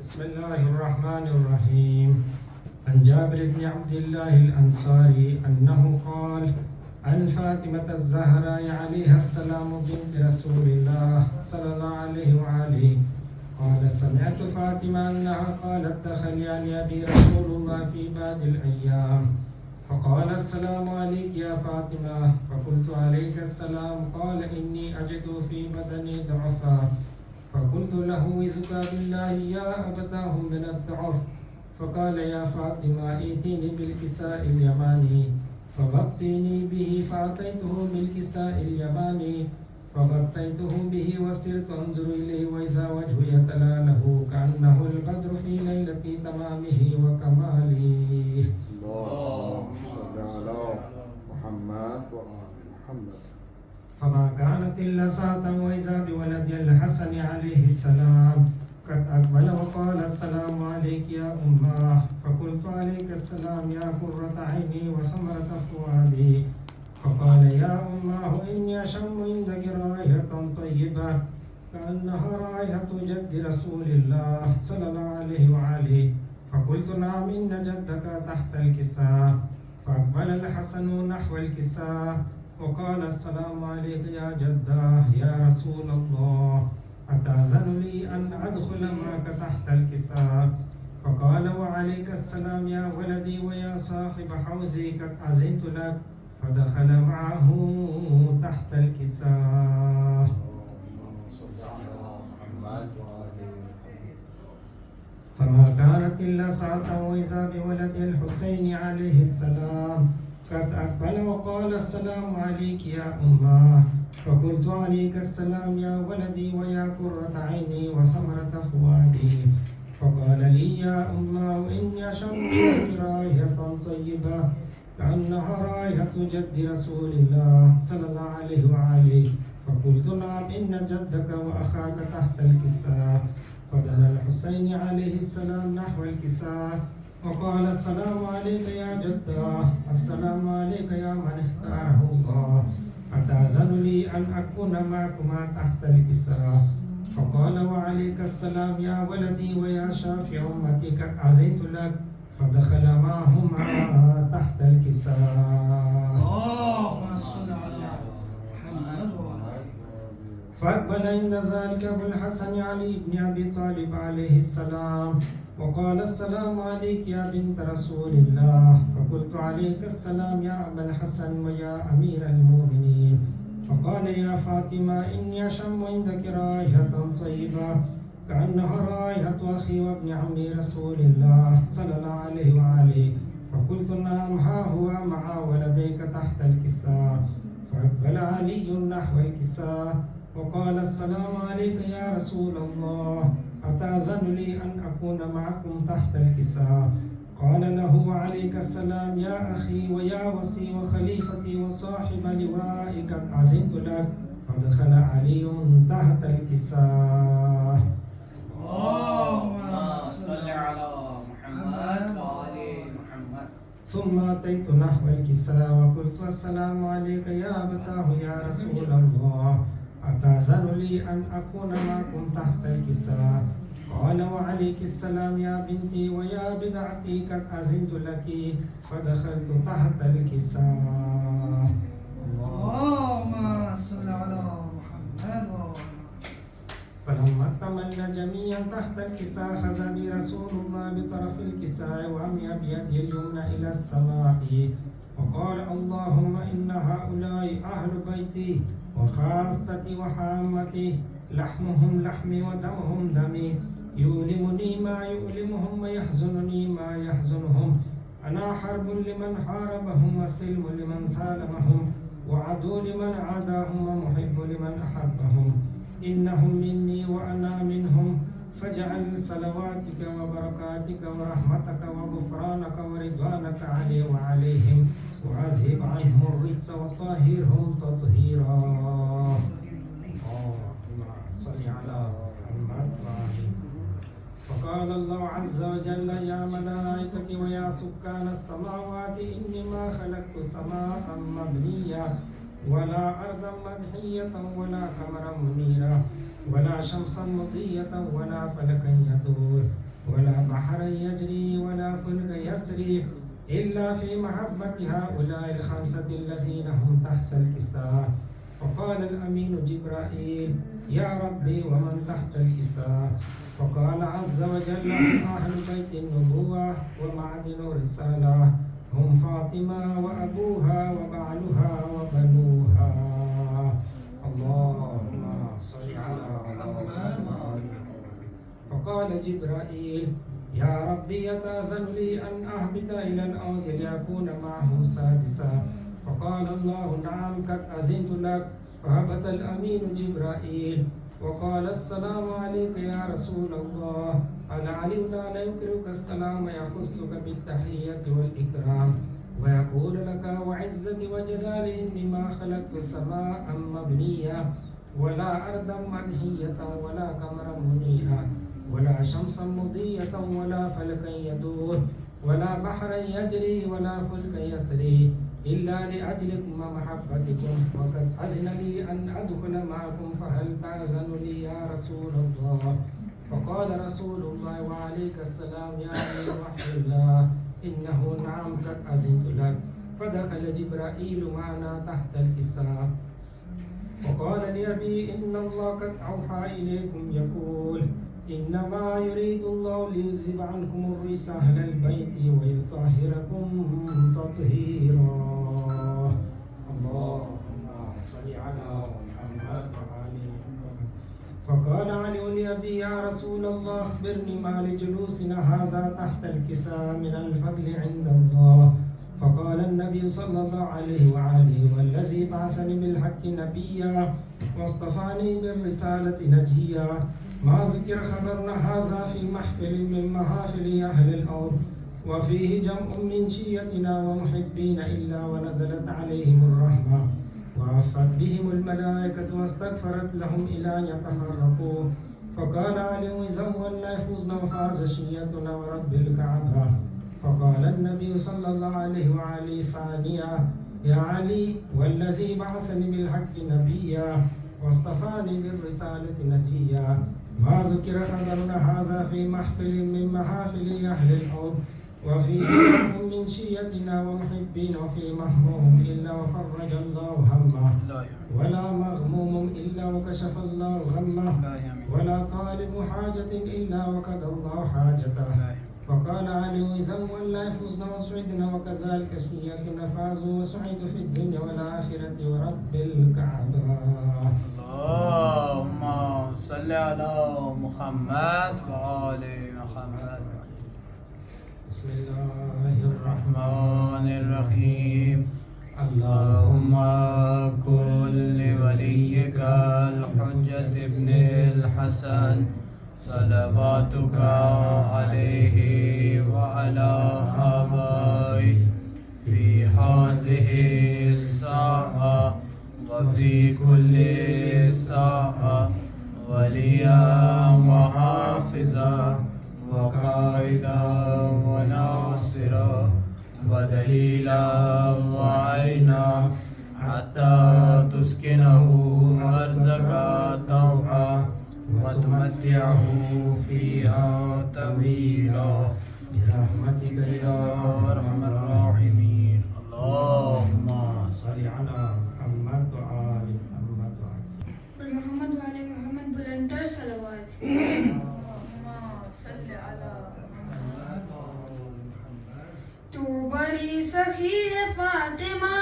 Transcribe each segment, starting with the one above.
بسم الله الرحمن الرحيم. عن جابر بن عبد الله الأنصاري أنه قال عن فاطمة الزهراء عليها السلام بنت رسول الله صلى الله عليه وآله قال سمعت فاطمة أنها قالت دخل على أبي رسول الله في بعض الأيام فقال السلام عليك يا فاطمة فقلت عليك السلام قال إني أجد في بدني ضعفا فقلت له وزك بالله يا أبتاه من الضعف فقال يا فاطمة ائتيني بالكساء اليماني فغطيني به فأتيته بالكساء اليماني فغطيته به وسرت أنظر إليه وإذا وجهه يتلاله كأنه البدر في ليلة تمامه وكماله. اللهم صل على محمد وآل محمد. فما كانت إلا ساعة وإذا بولد الحسن عليه السلام قد أقبل وقال السلام عليك يا أمه فقلت عليك السلام يا قرة عيني وثمرة فؤادي فقال يا أمه إني أشم عندك رائحة طيبة كأنها رائحة جد رسول الله صلى الله عليه وآله فقلت نعم إن جدك تحت الكساء فأقبل الحسن نحو الكساء وقال السلام عليك يا جدة يا رسول الله أتأذن لي أن أدخل معك تحت الكساء فقال وعليك السلام يا ولدي ويا صاحب حوزي قد أذنت لك فدخل معه تحت الكساء. فما كانت إلا ساعة وإذا بولد الحسين عليه السلام قد أقبل وقال السلام عليك يا أمه فقلت عليك السلام يا ولدي ويا قرة عيني وثمرة فؤادي فقال لي يا أمه إني أشم منك رائحة طيبة كأنها رائحة جد رسول الله صلى الله عليه وآله فقلت نعم إن جدك وأخاك تحت الكساء فدنا الحسين عليه السلام نحو الكساء وقال السلام عليك يا جدة السلام عليك يا من اختاره الله أتأذن لي أن أكون معكما تحت الكساء فقال وعليك السلام يا ولدي ويا شافع أمتي قد أذنت لك فدخل معهما تحت الكساء. اللهم صل على محمد فأقبل عند ذلك أبو الحسن علي بن أبي طالب عليه السلام وقال السلام عليك يا بنت رسول الله فقلت عليك السلام يا أبا الحسن ويا أمير المؤمنين فقال يا فاطمة إني أشم عندك رائحة طيبة كأنها رائحة أخي وابن عمي رسول الله صلى الله عليه وآله فقلت نعم ها هو مع ولديك تحت الكساء فأقبل علي نحو الكساء وقال السلام عليك يا رسول الله أتأذن لي أن أكون معكم تحت الكساء قال له وعليك السلام يا أخي ويا وصي وخليفتي وصاحب لوائي قد أذنت لك فدخل علي تحت الكساء. اللهم صل على محمد وآل محمد. ثم أتيت نحو الكساء وقلت السلام عليك يا أبتاه يا رسول الله أتأذن لي أن أكون معكم تحت الكساء قال وعليك السلام يا بنتي ويا بدعتي قد أذنت لك فدخلت تحت الكساء. اللهم صل على محمد فلما اكتمل جميعا تحت الكساء أخذ بي رسول الله بطرف الكساء وأمي بيده اليمنى إلى السماء وقال اللهم إن هؤلاء أهل بيتي وخاصتي وحامتي لحمهم لحمي ودمهم دمي يؤلمني ما يؤلمهم ويحزنني ما يحزنهم أنا حرب لمن حاربهم وسلم لمن سالمهم وعدو لمن عاداهم ومحب لمن أحبهم إنهم مني وأنا منهم فاجعل صلواتك وبركاتك ورحمتك وغفرانك ورضوانك علي وعليهم وأذهب عنهم الرجس وطهرهم تطهيرا. اللهم صل على محمد. فقال الله عز وجل يا ملائكتي ويا سكان السماوات إني ما خلقت سماء مبنية ولا أرضا مدحية ولا قمرا منيرا ولا شمسا مضية ولا فلكا يدور يجري ولا فلك يسري إلا في محبة هؤلاء الخمسة الذين هم تحت الكساء. فقال الأمين جبرائيل: يا ربي ومن تحت الكساء؟ فقال عز وجل: هم أهل بيت النبوة ومعدن الرسالة، هم فاطمة وأبوها وبعلها وبنوها. اللهم صل على محمد. فقال جبرائيل: يا ربي يتأذن لي أن أهبط إلى الأرض لأكون معه سادسا. فقال الله: نعم قد أذنت لك. فهبط الأمين جبرائيل وقال: السلام عليك يا رسول الله. العلي لا يكرهك السلام، يخصك بالتحية والإكرام ويقول لك: وعزتي وجلالي إني ما خلقت سماء مبنية ولا أرضا مدهية ولا قمرا منيرا ولا شمسا مضية ولا فلكا يدور ولا بحرا يجري ولا فلكا يسري إلا لأجلكم ومحبتكم، وقد أذن لي أن أدخل معكم، فهل تأذن لي يا رسول الله؟ فقال رسول الله: وعليك السلام يا أمير وحي الله، إنه نعم قد أذنت لك. فدخل جبرائيل معنا تحت الكساء وقال لأبي: إن الله قد أوحى إليكم يقول: إنما يريد الله ليذهب عنكم الرجس أهل البيت ويطهركم تطهيرا. اللهم صل على محمد وآل محمد. فقال علي لأبي: يا رسول الله أخبرني ما لجلوسنا هذا تحت الكساء من الفضل عند الله. فقال النبي صلى الله عليه وآله: والذي بعثني بالحق نبيا واصطفاني بالرسالة نجيا، ما ذكر خبرنا هذا في محفل من محافل أهل الأرض وفيه جمع من شيتنا ومحبين إلا ونزلت عليهم الرحمة وعفت بهم الملائكة واستغفرت لهم إلى أن يتفرقوا. فقال علي: إذا ولا يفوزنا وفاز شيتنا ورب الكعبة. فقال النبي صلى الله عليه وآله ثانيا: يا علي، والذي بعثني بالحق نبيا واصطفاني بالرسالة نجيا، ما ذكر خبرنا هذا في محفل من محافل أهل الأرض وفيه من شيتنا ومحبين وفي مهموم إلا وفرج الله همه ولا مغموم إلا وكشف الله غمه ولا طالب حاجة إلا وقضى الله حاجته. فقال علي: إذا ولا يفوزنا وسعدنا وكذلك شيتنا فازوا وسعدوا في الدنيا والآخرة ورب الكعبة. اللهم صل على محمد وآل محمد. بسم الله الرحمن الرحيم. اللهم كن لوليك الحجة ابن الحسن صلواتك عليه وعلى آبائه في هذه الساعة وفي كل ساعة وليا وحافظا وقائدا وناصرا ودليلا وعينا حتى تسكنه أرضك طوعا وتمتعه فيها طويلا برحمتك يا أرحم الراحمين. اللهم صل على محمد وآل محمد محمد وعلى محمد بلندر صلوات. تو بڑی سخی ہے فاطمہ،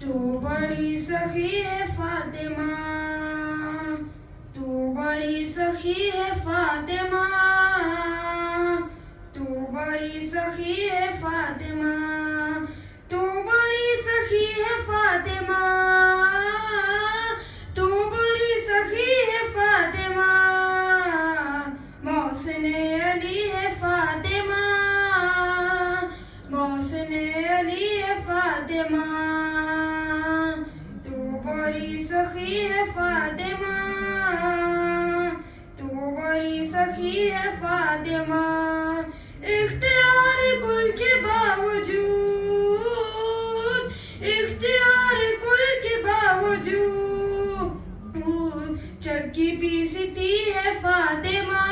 تو بڑی سخی ہے فاطمہ، تو بڑی سخی ہے فاطمہ، تو بڑی سخی ہے فاطمہ، تو بڑی سخی ہے فاطمہ، تو بڑی سخی ہے فاطمہ، محسن علی ہے فاطمہ، محسن علی ہے فاطمہ، تو بڑی سخی ہے فاطمہ، تو بڑی سخی ہے فاطمہ، اختیار کل کے باوجود، اختیار کل کے باوجود چکی پیستی ہے فاطمہ،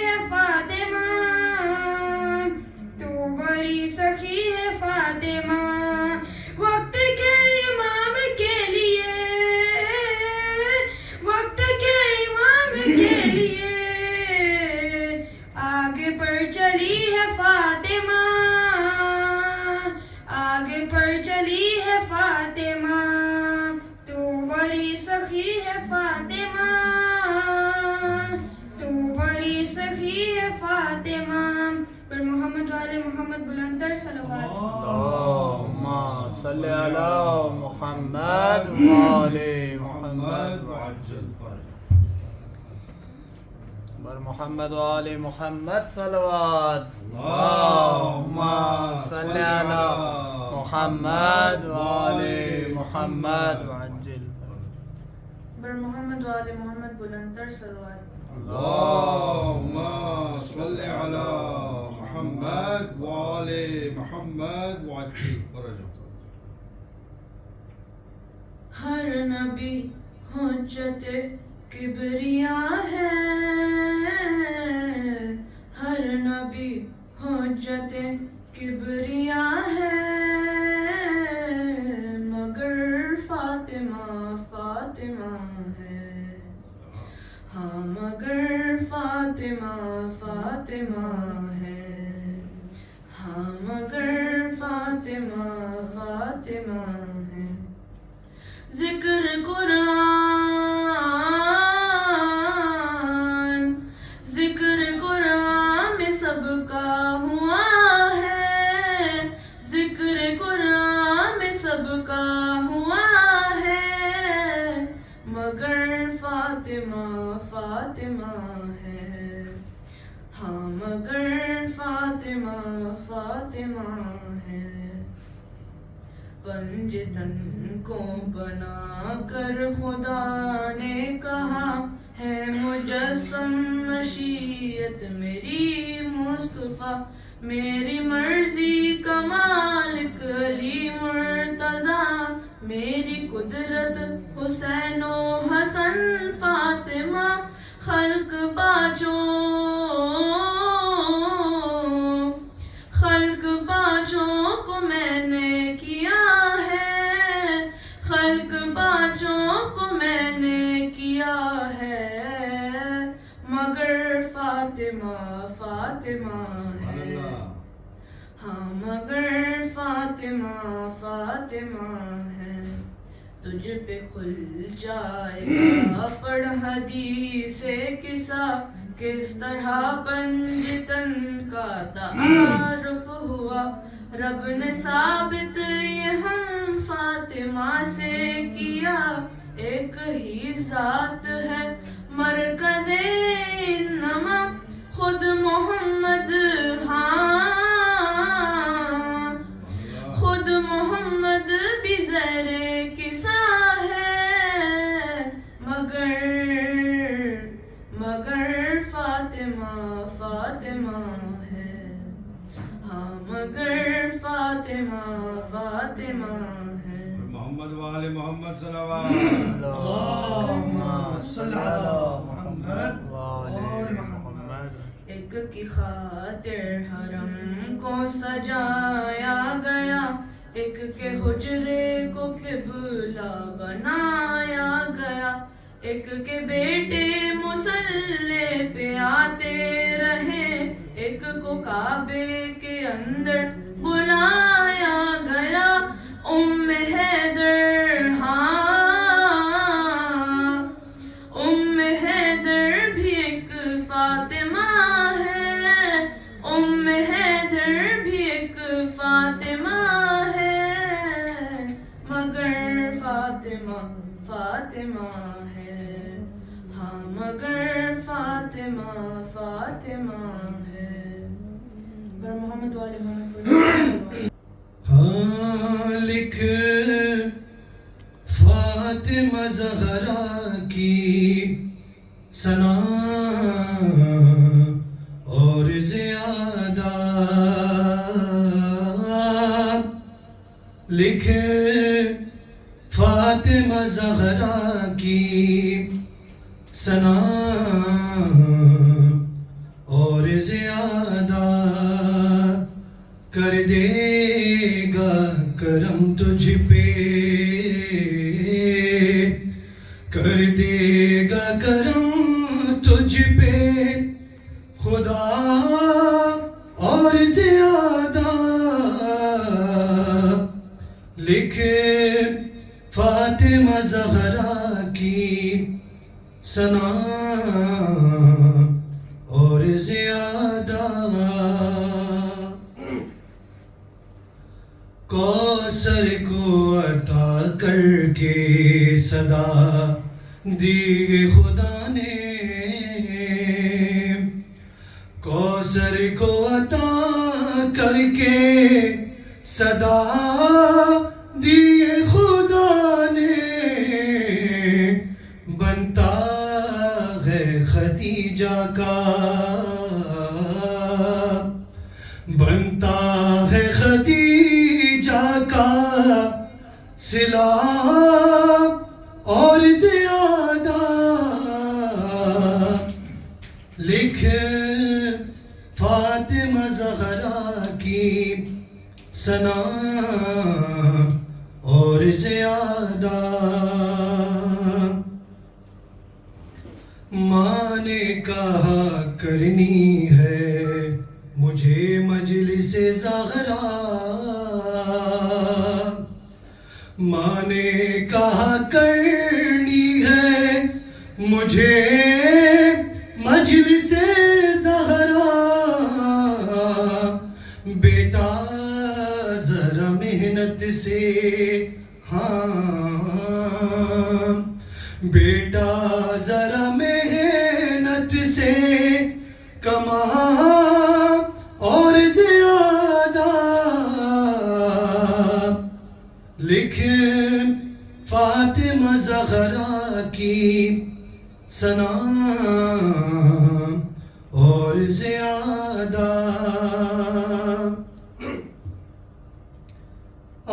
ہے فاطمہ تو بڑی سخی ہے فاطمہ وقت کے امام کے لیے وقت کے امام کے لیے آگے بڑھ چلی ہے فاطمہ آگے بڑھ چلی ہے فاطمہ تو بڑی سخی ہے فاطمہ تو بڑی سخی ہے فاطمہ پر محمد والے محمد بلندر صلوات اللهم صل على محمد وآل محمد وعجل فرجه بر محمد وآل محمد صلوات اللهم صل على محمد وآل محمد وعجل بر محمد والے محمد بلندر صلوات اللهم صل على محمد وآل محمد وعجل فرجه ہر نبی حجت کبریا ہے ہر نبی حجت کبریا ہے مگر فاطمہ فاطمہ ہے ہاں مگر فاطمہ فاطمہ ہے ہاں مگر فاطمہ فاطمہ ہے ذکر قرآن میں سب کا ہوا ہے ذکر قرآن میں سب کا ہوا ہے مگر فاطمہ فاطمہ ہے ہاں مگر فاطمہ فاطمہ ہے پنجتن کو بنا کر خدا نے کہا ہے مجسم مشیت میری مصطفیٰ میری مرضی کا مالک علی مرتضیٰ میری قدرت حسین و حسن فاطمہ خلق پانچوں کو میں نے کیا ہے خلق پانچوں کو میں نے کیا ہے مگر فاطمہ فاطمہ ہے ہاں مگر فاطمہ فاطمہ ہے تجھ پہ کھل جائے گا پڑھ حدیث قصہ کس طرح پنجتن کا تعارف ہوا رب نے ثابت یہ ہم فاطمہ سے کیا ایک ہی ذات ہے مرکز انما خود محمد ہاں خود محمد بھی زیر کسا ہے مگر فاطمہ فاطمہ ہے ہاں مگر فاطمہ فاطمہ ہے محمد وآل محمد صلوات اللهم صل على محمد وآل محمد ایک کی خاطر حرم کو سجایا گیا ایک کے حجرے کو قبلہ بنایا گیا ایک کے بیٹے مصلی پہ آتے رہے ایک کو کعبے کے اندر بلایا گیا ام حیدر ہاں ام حیدر بھی ایک فاطمہ ہے ام حیدر بھی ایک فاطمہ ہے مگر فاطمہ فاطمہ ہے ہاں مگر فاطمہ فاطمہ ہے بر محمد والے محمد ہاں لکھ فاطمہ زہرا کی ثنا اور زیادہ لکھ فاطمہ زہرا کی ثنا کرم تجھ پہ خدا اور زیادہ لکھ فاطمہ زہرا کی ثنا اور زیادہ کوثر کو عطا کر کے صدا دی خدا نے کوثر کو عطا کر کے صدا دی خدا نے بنتا ہے ختیجہ کا بنتا ہے ختیجہ کا صلہ اور زیادہ لکھ فاطمہ زہرا کی ثنا اور زیادہ ماں نے کہا کرنی ہے مجھے مجلس زہرا ماں نے کہا کرنی ہے مجھے مجلس زہرا بیٹا ذرا محنت سے ہاں بیٹا ذرا محنت سے کما اور زیادہ لکھ فاطمہ زہرا کی ثنا اور زیادہ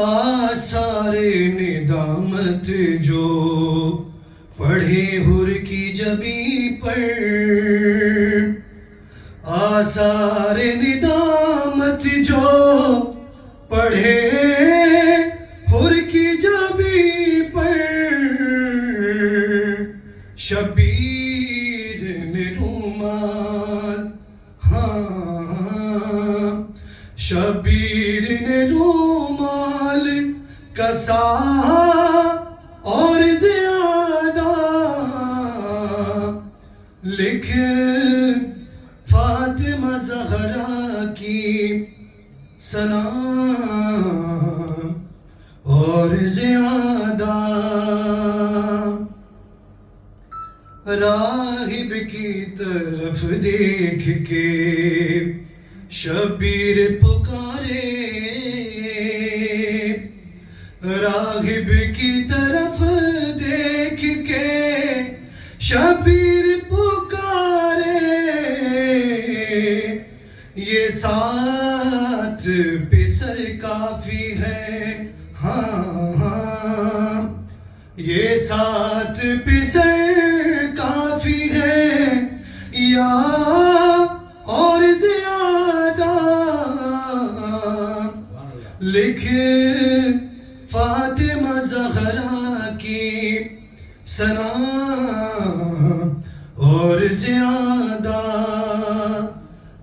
آثار ندامت جو پڑھے حر کی جبی پر آثار ندامت جو پڑھے حر کی جبی پر شبیر نے رومال ہاں شبیر نے رومال کسا اور زیادہ لکھ فاطمہ زہرا کی ثنا اور زیادہ راہب کی طرف دیکھ کے شبیر پکارے راہب کی طرف دیکھ کے شبیر پکارے یہ ساتھ پسر کافی ہے ہاں ہاں یہ ساتھ پسر کافی ہے یا اور زیادہ لکھ فاطمہ زہرا کی ثنا اور زیادہ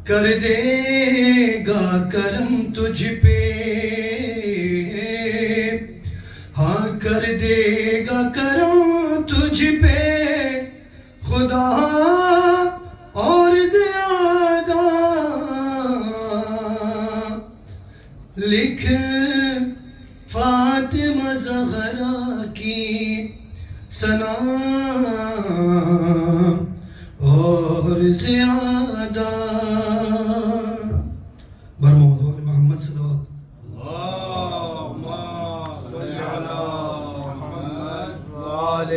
کر دے گا کرم تجھ پہ ہاں کر دے گا کرم تجھ پہ خدا اور زیادہ لکھ فاطمہ زہرا کی ثنا اور زیادہ بر محمد محمد صلوات اللهم صل على محمد وآل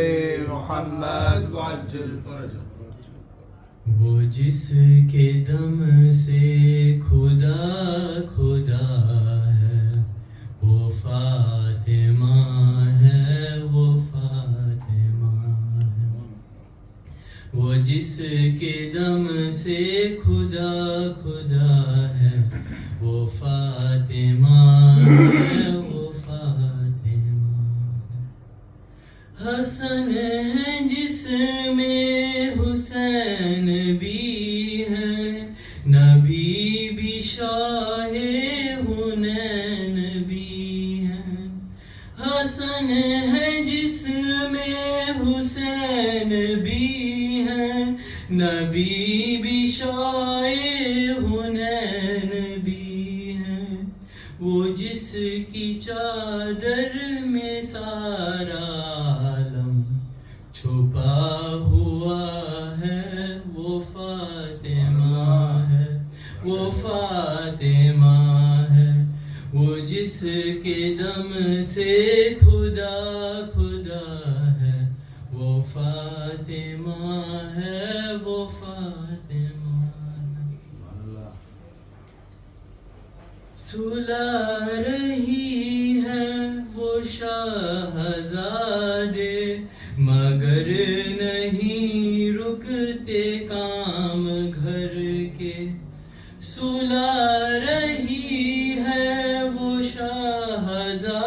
محمد وعجل فرجه وہ جس کے دم سے خدا خدا ہے وہ فاطمہ ہے وہ فاطمہ ہے وہ جس کے دم سے خدا خدا ہے وہ فاطمہ ہے وہ فاطمہ حسن ہے جس میں نبی بھی شائع حنین بھی ہیں، وہ جس کی چادر میں سارا عالم چھپا ہوا ہے، وہ فاطمہ ہے، وہ فاطمہ ہے، وہ جس کے دم سے خدا خدا ہے، وہ فاطمہ ہے، وہ فاطمہ ہے۔ سلا رہی ہے وہ شاہزادے مگر نہیں رکتے کام گھر کے، سلا رہی ہے وہ شاہزادے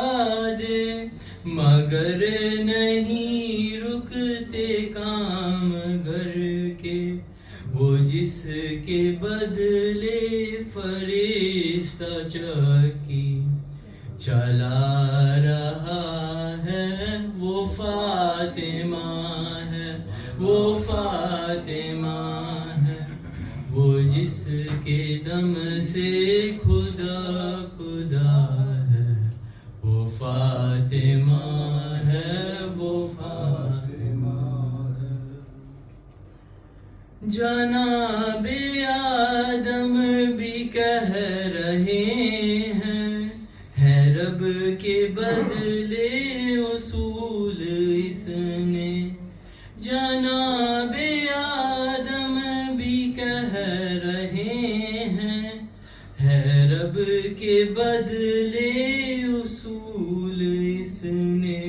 مگر نہیں رکتے کام گھر کے، وہ جس کے بدلے فرشتہ چکی چلا رہا ہے، وہ فاطمہ ہے، وہ فاطمہ ہے، وہ جس کے دم سے خدا خدا ہے، وہ فاطمہ ہے، وہ فاطمہ ہے۔ جناب آدم بھی کہہ رہے ہیں، ہے رب کے بدلے اصول اس نے، جناب آدم بھی کہہ رہے ہیں، ہے رب کے بدلے اصول اس نے،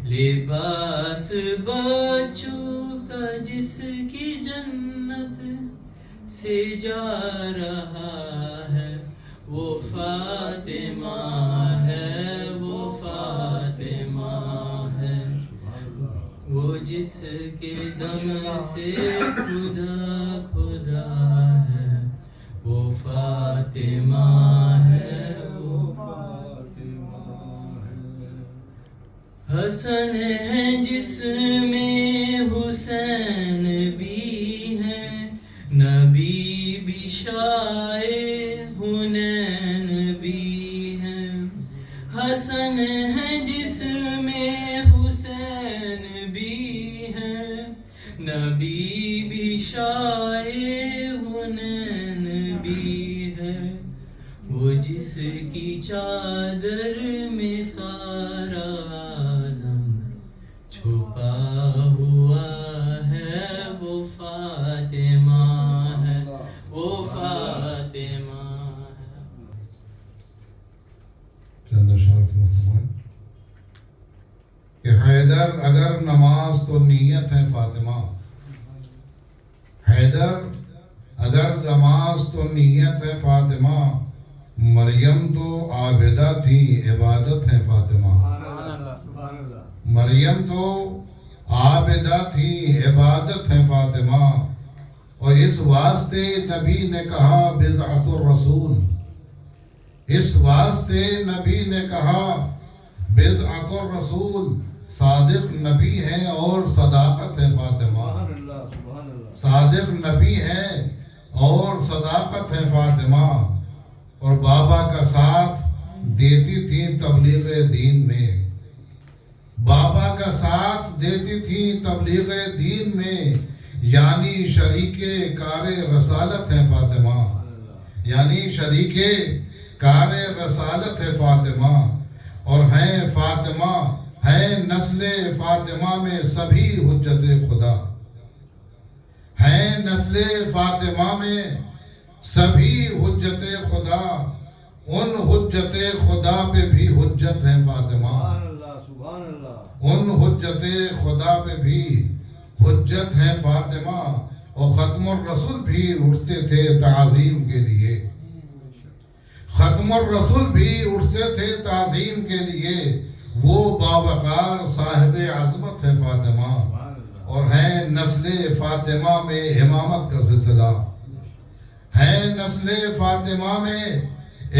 لباس بچوں کا جس کی جنت سے جا رہا ہے، وہ فاطمہ ہے، وہ فاطمہ ہے، وہ جس کے دم سے خدا خدا ہے، وہ فاطمہ ہے، وہ فاطمہ ہے۔ حسن ہے جس میں حسین بھی ہیں، نبی بھی شائع حنین بھی ہیں، حسن ہے جس میں حسین بھی ہیں، نبی بھی شائع حنین بھی ہے، وہ جس کی چادر میں سارا عالم چھپا ہوا ہے، وہ فاطمہ ہے، وہ فاطمہ ہے۔ چند اشعار سے مفہوم کہ حیدر اگر نماز تو نیت ہے فاطمہ، حیدر اگر نماز تو نیت ہے فاطمہ، مریم تو عابدہ تھی عبادت ہے فاطمہ، مریم تو عابدہ تھی عبادت ہے فاطمہ، اور اس واسطے نبی نے کہا بضعۃ الرسول، اس واسطے نبی نے کہا بضعۃ الرسول، صادق نبی ہے اور صداقت ہے فاطمہ، صادق نبی ہے اور صداقت ہے فاطمہ، اور بابا کا ساتھ دیتی تھی تبلیغ دین میں، بابا کا ساتھ دیتی تھی تبلیغ دین میں، یعنی شریک کار رسالت ہے فاطمہ، یعنی شریک کار رسالت ہے فاطمہ، اور ہیں فاطمہ ہیں نسل فاطمہ میں سبھی حجت خدا، ہیں نسل فاطمہ میں سبھی حجت خدا، ان حجت خدا پہ بھی حجت ہے فاطمہ، ان حجت خدا پہ بھی حجت ہے فاطمہ، اور ختم الرسول بھی اٹھتے تھے تعظیم کے لیے، ختم الرسول بھی اٹھتے تھے تعظیم کے لیے، وہ باوقار صاحب عظمت ہے فاطمہ، اور ہے نسل فاطمہ میں امامت کا سلسلہ، ہے نسل فاطمہ میں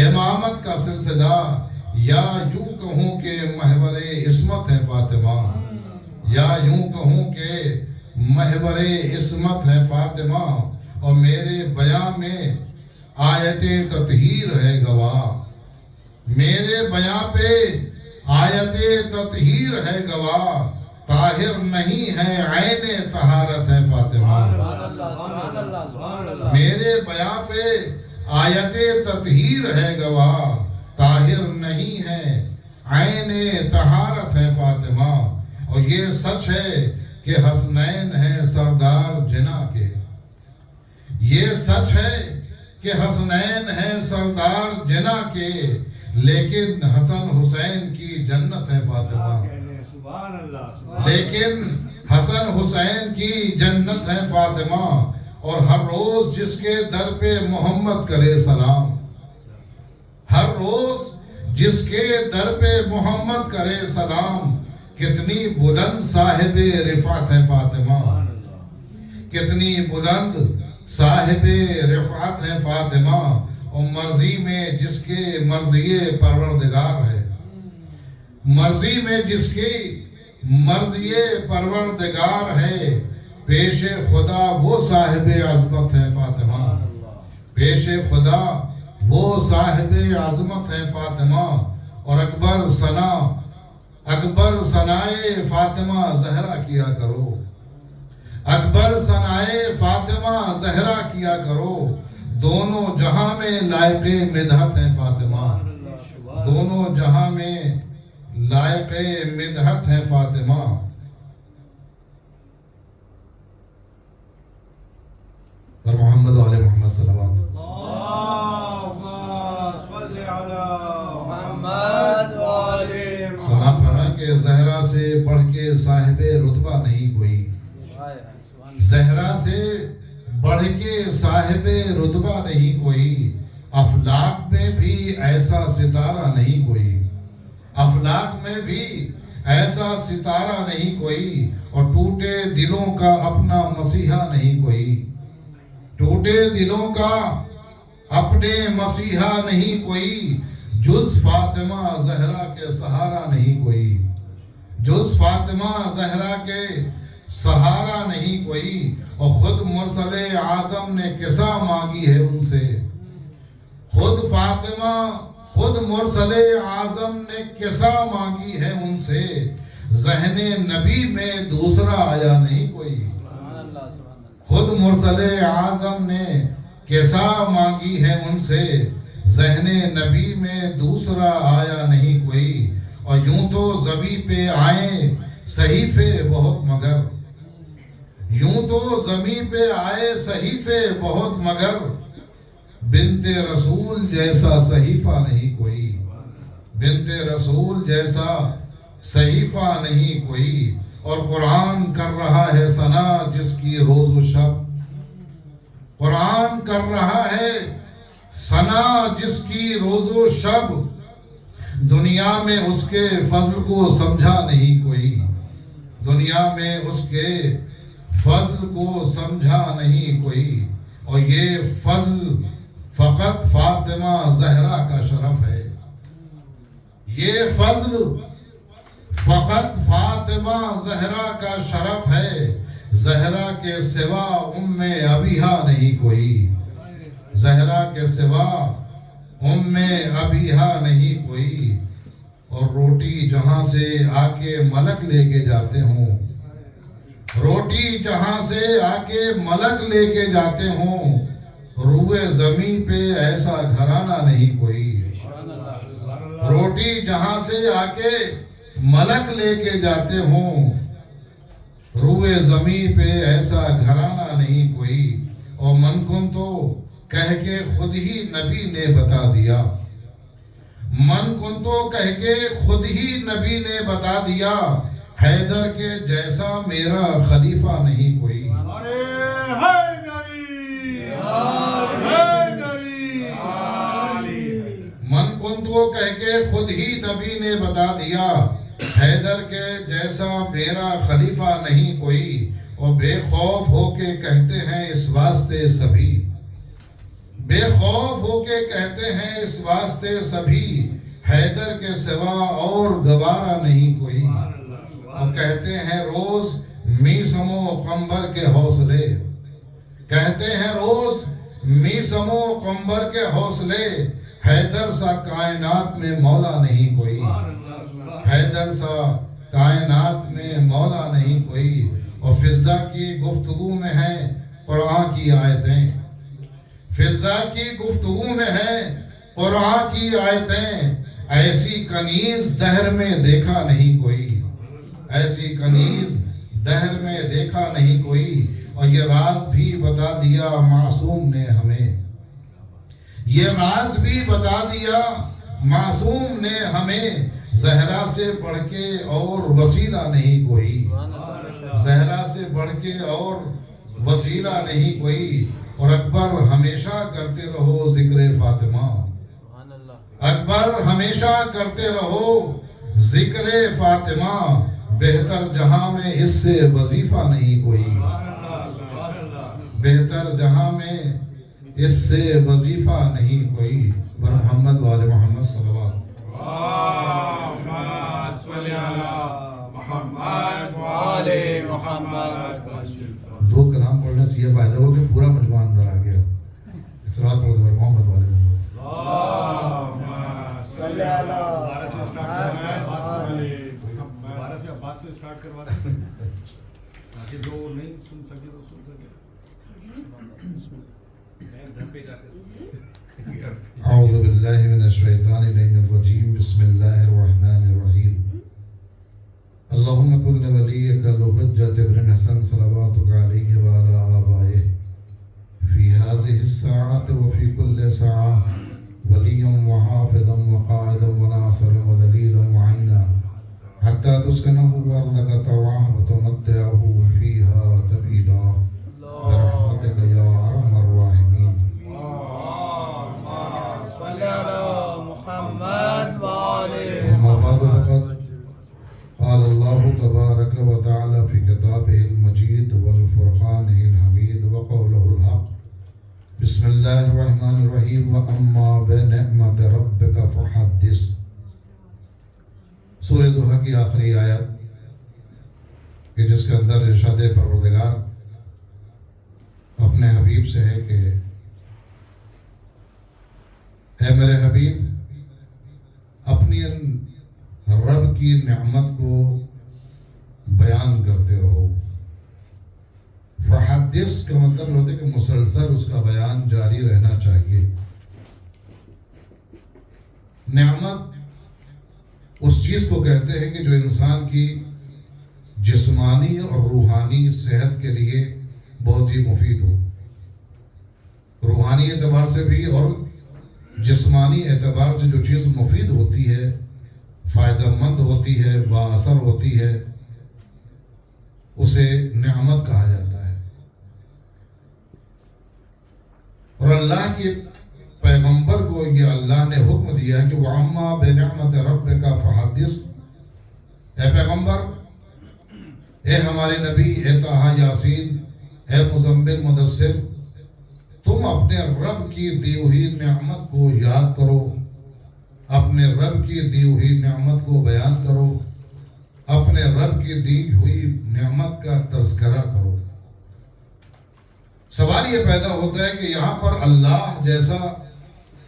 امامت کا سلسلہ، یا یوں کہوں کہ محور عصمت ہے فاطمہ، یا یوں کہوں کہ محور عصمت ہے فاطمہ، اور میرے بیاں میں آیت تطہیر ہے گواہ، میرے بیاں پہ آیت تطہیر ہے گواہ، طاہر نہیں ہے عین طہارت ہے فاطمہ۔ میرے بیاں پہ آیت تطہیر ہے گواہ، طاہر نہیں ہے عین طہارت ہے فاطمہ۔ اور یہ سچ ہے کہ حسنین ہیں سردار جنا کے، یہ سچ ہے کہ حسنین ہیں سردار جنا کے، لیکن حسن حسین کی جنت ہے فاطمہ، لیکن حسن حسین کی جنت ہے فاطمہ۔ اور ہر روز جس کے در پہ محمد کرے سلام، ہر روز جس کے در پہ محمد کرے سلام، کتنی بلند صاحب رفعت ہے فاطمہ، کتنی بلند صاحب رفعت ہے فاطمہ۔ اور مرضی میں جس کے مرضی پروردگار ہے، مرضی میں جس کی مرضی پروردگار ہے، پیش خدا وہ صاحب عظمت ہے فاطمہ، پیش خدا وہ صاحب عظمت ہے فاطمہ۔ اور اکبر ثنائے فاطمہ زہرا کیا کرو، اکبر ثنائے فاطمہ زہرا کیا کرو، دونوں جہاں میں لائق مدحت ہے فاطمہ، دونوں جہاں میں لائق مدحت ہے فاطمہ۔ اور محمد و آل محمد صلوات سلام فرمائیں کہ زہرا سے بڑھ کے صاحب رتبہ نہیں کوئی، زہرا سے بڑھ کے صاحب رتبہ نہیں کوئی، افلاک میں بھی ایسا ستارہ نہیں کوئی، افلاک میں بھی ایسا ستارہ نہیں کوئی۔ اور ٹوٹے دلوں کا اپنا مسیحا نہیں کوئی، ٹوٹے دلوں کا اپنے مسیحا نہیں کوئی، جز فاطمہ زہرا کے سہارا نہیں کوئی، جز فاطمہ زہرا کے سہارا نہیں کوئی۔ اور خود مرسل اعظم نے قصہ مانگی ہے ان سے، خود فاطمہ خود مرسل اعظم نے قصہ مانگی ہے ان سے، ذہن نبی میں دوسرا آیا نہیں کوئی، خود مرسل اعظم نے قصہ مانگی ہے ان سے، ذہن نبی میں دوسرا آیا نہیں کوئی۔ اور یوں تو زمیں پہ آئے صحیفے بہت مگر، یوں تو زمیں پہ آئے صحیفے بہت مگر، بنت رسول جیسا صحیفہ نہیں کوئی، بنت رسول جیسا صحیفہ نہیں کوئی۔ اور قرآن کر رہا ہے ثنا جس کی روز و شب، قرآن کر رہا ہے ثنا جس کی روز و شب، دنیا میں اس کے فضل کو سمجھا نہیں کوئی، دنیا میں اس کے فضل کو سمجھا نہیں کوئی۔ اور یہ فضل فقط فاطمہ زہرا کا شرف ہے، یہ فضل فقط فاطمہ زہرا کا شرف ہے، زہرا کے سوا ام ابیہا نہیں کوئی، زہرا کے سوا ام ابیہا نہیں کوئی۔ اور روٹی جہاں سے آ کے ملک لے کے جاتے ہوں، روٹی جہاں سے آ کے ملک لے کے جاتے ہوں، روئے زمین پہ ایسا گھرانہ نہیں کوئی، روٹی جہاں سے آ کے ملک لے کے جاتے ہوں، روئے زمین پہ ایسا گھرانہ نہیں کوئی۔ اور من کن تو کہہ کے خود ہی نبی نے بتا دیا، من کن تو کہہ کے خود ہی نبی نے بتا دیا، حیدر کے جیسا میرا خلیفہ نہیں کوئی، من کن تو کہہ کے خود ہی نبی نے بتا دیا، حیدر کے جیسا میرا خلیفہ نہیں کوئی۔ اور بے خوف ہو کے کہتے ہیں اس واسطے سبھی، بے خوف ہو کے کہتے ہیں اس واسطے سبھی، حیدر کے سوا اور گوارا نہیں کوئی۔ اور کہتے ہیں روز میسم و قمبر کے حوصلے، کہتے ہیں روز میسم و قمبر کے حوصلے، حیدر سا کائنات میں مولا نہیں کوئی، حیدر سا کائنات میں مولا نہیں کوئی۔ اور فضا کی گفتگو میں ہے قرآن کی آیتیں، فضا کی گفتگو میں ہے قرآن کی آیتیں، ایسی کنیز دہر میں دیکھا نہیں کوئی، ایسی کنیز دہر میں دیکھا نہیں کوئی۔ اور یہ راز بھی بتا دیا معصوم نے ہمیں، یہ راز بھی بتا دیا معصوم نے ہمیں، زہرا سے بڑھ کے اور وسیلہ نہیں کوئی، زہرا سے بڑھ کے اور وسیلہ نہیں کوئی۔ اور اکبر ہمیشہ کرتے رہو ذکر فاطمہ، اکبر ہمیشہ کرتے رہو ذکر فاطمہ، بہتر جہاں میں اس سے وظیفہ نہیں کوئی، بہتر جہاں میں اس سے وظیفہ نہیں کوئی۔ محمد وآل محمد صلوات۔ دو کلام پڑھنے سے یہ فائدہ ہو کہ پورا مجموعہ اندر آ گیا۔ صلوات پڑھو تو محمد وآل محمد۔ عباس سے اسٹارٹ کروا دیں تاکہ جو نہیں سن سکے تو سن سکے۔ اعوذ باللہ من الشیطان الرجیم، بسم اللہ الرحمن الرحیم۔ اللہم کن ولیک الحجۃ ابن حسن صلواتک علیہ وعلی آبائہ فی هذه الساعة وفی کل ساعة ولیا وحافظا وقائدا وناصرا ودلیلا وعینا حتی تسکنہ ارضک طوعا وتمتعہ فیہا طویلا برحمتک یا ارحم الراحمین۔ اما بعد فقد قال اللہ تبارک و تعالی فی کتابہ المجید والفرقان الحمید وقولہ الحق، بسم اللہ الرحمن الرحیم، وَأَمَّا بِنِعْمَةِ رَبِّكَ فَحَدِّثْ۔ سورہ زحا کی آخری آیت کہ جس کے اندر ارشاد پروردگار اپنے حبیب سے ہے کہ اے میرے حبیب اپنی رب کی نعمت کو بیان کرتے رہو۔ فحدث کا مطلب ہوتا ہے کہ مسلسل اس کا بیان جاری رہنا چاہیے۔ نعمت اس چیز کو کہتے ہیں کہ جو انسان کی جسمانی اور روحانی صحت کے لیے بہت ہی مفید ہو، روحانی اعتبار سے بھی اور جسمانی اعتبار سے جو چیز مفید ہوتی ہے، فائدہ مند ہوتی ہے، با اثر ہوتی ہے، اسے نعمت کہا جاتا ہے۔ اور اللہ کے پیغمبر کو یہ اللہ نے حکم دیا کہ وَعَمَّا بِنِعْمَةِ رَبِّكَ فَحَدِّثْ۔ اے پیغمبر، اے ہمارے نبی، اے طٰہٰ یاسین، اے مزمل مدثر، تم اپنے رب کی دی ہوئی نعمت کو یاد کرو، اپنے رب کی دی ہوئی نعمت کو بیان کرو، اپنے رب کی دی ہوئی نعمت کا تذکرہ کرو۔ سوال یہ پیدا ہوتا ہے کہ یہاں پر اللہ جیسا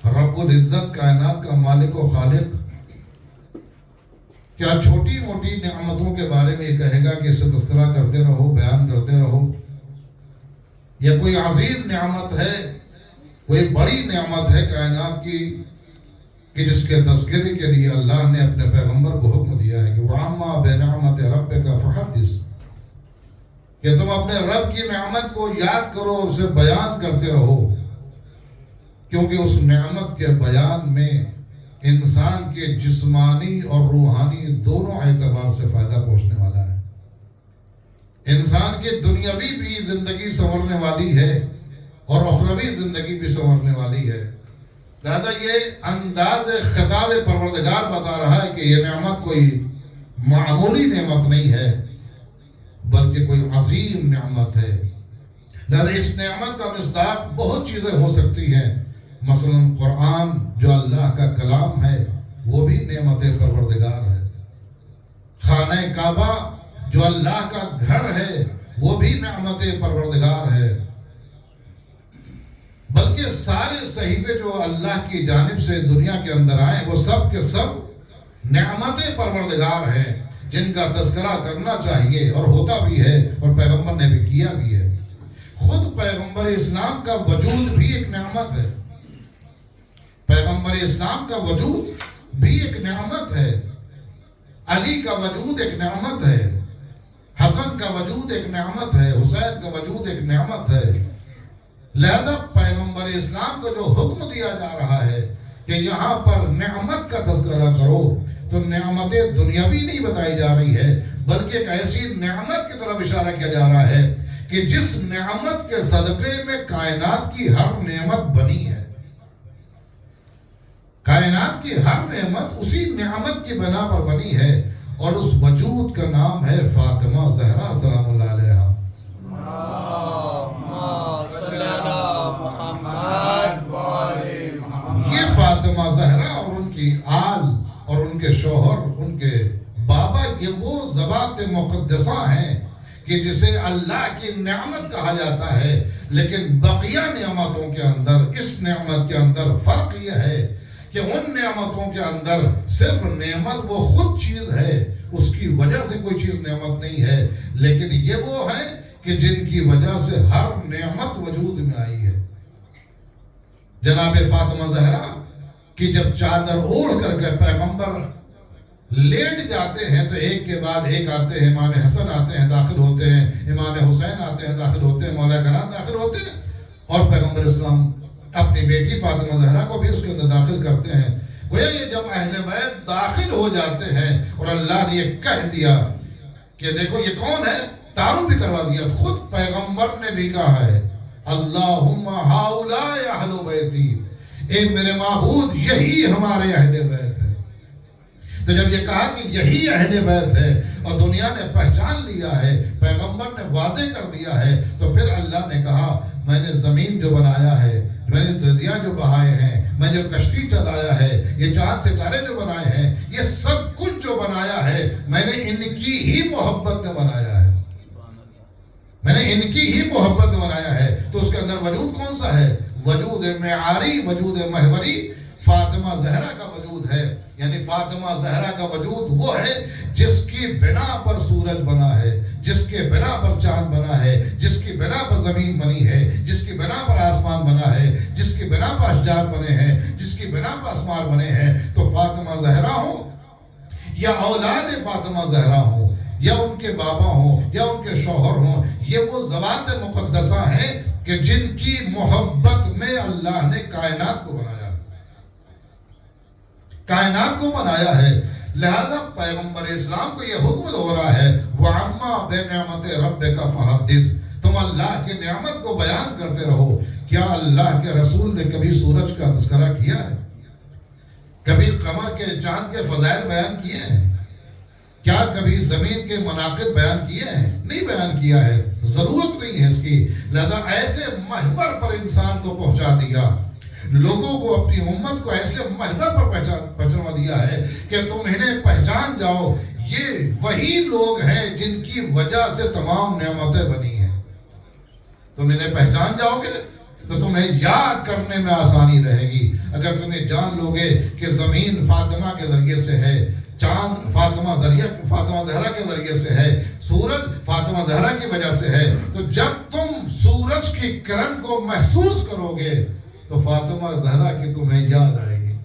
رب العزت کائنات کا مالک و خالق کیا چھوٹی موٹی نعمتوں کے بارے میں یہ کہے گا کہ اسے تذکرہ کرتے رہو، بیان کرتے رہو؟ یا کوئی عظیم نعمت ہے، کوئی بڑی نعمت ہے کائنات کی کہ جس کے تذکرے کے لیے اللہ نے اپنے پیغمبر کو حکم دیا ہے کہ وَعَمَّا بِنِعْمَةِ رَبِّكَ فَحَدِّثْ، کہ تم اپنے رب کی نعمت کو یاد کرو اور اسے بیان کرتے رہو، کیونکہ اس نعمت کے بیان میں انسان کے جسمانی اور روحانی دونوں اعتبار سے فائدہ پہنچنے والا ہے۔ انسان کی دنیاوی بھی زندگی سنورنے والی ہے اور اخروی زندگی بھی سنورنے والی ہے۔ لہذا یہ انداز خطاب پروردگار بتا رہا ہے کہ یہ نعمت کوئی معمولی نعمت نہیں ہے بلکہ کوئی عظیم نعمت ہے۔ لہذا اس نعمت کا مصداق بہت چیزیں ہو سکتی ہیں، مثلا قرآن جو اللہ کا کلام ہے وہ بھی نعمت پروردگار ہے، خانہ کعبہ جو اللہ کا گھر ہے وہ بھی نعمت پروردگار ہے، بلکہ سارے صحیفے جو اللہ کی جانب سے دنیا کے اندر آئے وہ سب کے سب نعمت پروردگار ہیں، جن کا تذکرہ کرنا چاہیے اور ہوتا بھی ہے، اور پیغمبر نے بھی کیا بھی ہے۔ خود پیغمبر اسلام کا وجود بھی ایک نعمت ہے، پیغمبر اسلام کا وجود بھی ایک نعمت ہے، علی کا وجود ایک نعمت ہے، حسن کا وجود ایک نعمت ہے، حسین کا وجود ایک نعمت ہے۔ لہذا پیغمبر اسلام کو جو حکم دیا جا رہا ہے کہ یہاں پر نعمت کا تذکرہ کرو، تو نعمت دنیاوی نہیں بتائی جا رہی ہے، بلکہ ایک ایسی نعمت کی طرف اشارہ کیا جا رہا ہے کہ جس نعمت کے صدقے میں کائنات کی ہر نعمت بنی ہے، کائنات کی ہر نعمت اسی نعمت کی بنا پر بنی ہے، اور اس وجود کا نام ہے فاطمہ زہرا سلام اللہ علیہ۔ یہ فاطمہ زہرا اور ان کی آل اور ان کے شوہر، ان کے بابا، یہ وہ ذوات مقدسہ ہیں کہ جسے اللہ کی نعمت کہا جاتا ہے، لیکن بقیہ نعمتوں کے اندر، اس نعمت کے اندر فرق یہ ہے کہ ان نعمتوں کے اندر صرف نعمت وہ خود چیز ہے، اس کی وجہ سے کوئی چیز نعمت نہیں ہے، لیکن یہ وہ ہے کہ جن کی وجہ سے ہر نعمت وجود میں آئی ہے۔ جناب فاطمہ زہرا کی جب چادر اوڑھ کر کے پیغمبر لیٹ جاتے ہیں تو ایک کے بعد ایک آتے ہیں، امام حسن آتے ہیں داخل ہوتے ہیں، امام حسین آتے ہیں داخل ہوتے ہیں، مولا کائنات داخل ہوتے ہیں، اور پیغمبر اسلام اپنی بیٹی فاطمہ زہرا کو بھی اس کے اندر داخل کرتے ہیں۔ گویا یہ جب اہل بیت داخل ہو جاتے ہیں اور اللہ نے یہ کہہ دیا کہ دیکھو یہ کون ہے، تعارف بھی کروا دیا، خود پیغمبر نے بھی کہا ہے اللہم ہؤلاء اہل بیتی، اے میرے معبود یہی ہمارے اہل بیت ہے۔ تو جب یہ کہا کہ یہی اہل بیت ہے اور دنیا نے پہچان لیا ہے، پیغمبر نے واضح کر دیا ہے، تو پھر اللہ نے کہا میں نے زمین جو بنایا ہے، میں نے دریا جو بہائے ہیں، میں جو کشتی چلایا ہے، یہ چاند ستارے جو بنائے ہیں، یہ سب کچھ جو بنایا ہے میں نے ان کی ہی محبت میں بنایا ہے، میں نے ان کی ہی محبت میں بنایا ہے۔ تو اس کے اندر وجود کون سا ہے؟ وجود معیاری، وجود محوری فاطمہ زہرا کا وجود ہے، یعنی فاطمہ زہرا کا وجود وہ ہے جس کی بنا پر سورج بنا ہے، جس کے بنا پر چاند بنا ہے، جس کی بنا پر زمین بنی ہے، جس کی بنا پر آسمان بنا ہے، جس کی بنا پر اشجار بنے ہیں، جس کی بنا پر اسمار بنے ہیں۔ تو فاطمہ زہرا ہوں یا اولاد فاطمہ زہرا ہوں یا ان کے بابا ہوں یا ان کے شوہر ہوں، یہ وہ ذوات مقدسہ ہیں کہ جن کی محبت میں اللہ نے کائنات کو بنایا، کائنات کو بنایا ہے۔ لہذا پیغمبر اسلام کو یہ حکم ہو رہا ہے وَعَمَّا بِنِعْمَتِ رَبِّكَ فَحَدِّثْ، تم اللہ کی نعمت کو بیان کرتے رہو۔ کیا اللہ کے رسول نے کبھی سورج کا تذکرہ کیا ہے؟ کبھی قمر کے چاند کے فضائل بیان کیے ہیں؟ کیا کبھی زمین کے مناقب بیان کیے ہیں؟ نہیں بیان کیا ہے، ضرورت نہیں ہے اس کی۔ لہذا ایسے محور پر انسان کو پہنچا دیا، لوگوں کو، اپنی امت کو ایسے محور پر پہنچا دیا ہے کہ تم انہیں پہچان جاؤ، یہ وہی لوگ ہیں جن کی وجہ سے تمام نعمتیں بنی ہیں۔ تم انہیں پہچان جاؤ گے تو تمہیں یاد کرنے میں آسانی رہے گی۔ اگر تمہیں جان لو گے کہ زمین فاطمہ کے ذریعے سے ہے، چاند فاطمہ زہرا کے ذریعے سے ہے، سورج فاطمہ زہرا کی وجہ سے ہے، تو جب تم سورج کی کرن کو محسوس کرو گے تو فاطمہ زہرا کی تمہیں یاد آئے گی۔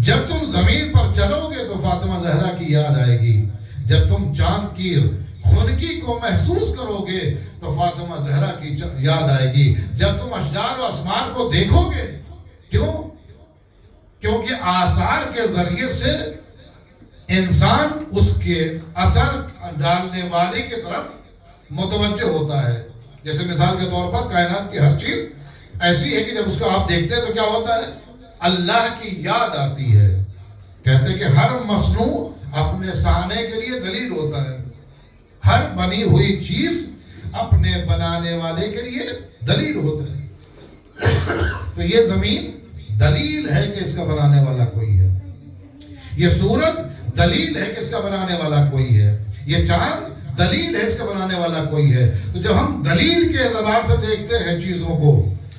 جب تم زمین پر چلو گے تو فاطمہ زہرا کی یاد آئے گی۔ جب تم چاند کی خنکی کو محسوس کرو گے تو فاطمہ زہرا کی یاد آئے گی۔ جب تم اشجار و اسمار کو دیکھو گے، کیونکہ آثار کے ذریعے سے انسان اس کے اثر ڈالنے والے کی طرف متوجہ ہوتا ہے۔ جیسے مثال کے طور پر کائنات کی ہر چیز ایسی ہے کہ جب اس کو آپ دیکھتے ہیں تو کیا ہوتا ہے؟ اللہ کی یاد آتی ہے۔ کہتے ہیں کہ ہر مصنوع اپنے صانع کے لیے دلیل ہوتا ہے، ہر بنی ہوئی چیز اپنے بنانے والے کے لیے دلیل ہوتا ہے۔ تو یہ زمین دلیل ہے کہ اس کا بنانے والا کوئی ہے، یہ سورج دلیل ہے کہ اس کا بنانے والا کوئی ہے، یہ چاند دلیل ہے، اس کا بنانے والا کوئی ہے. تو جب ہم دلیل کے اعتبار سے دیکھتے ہیں چیزوں کو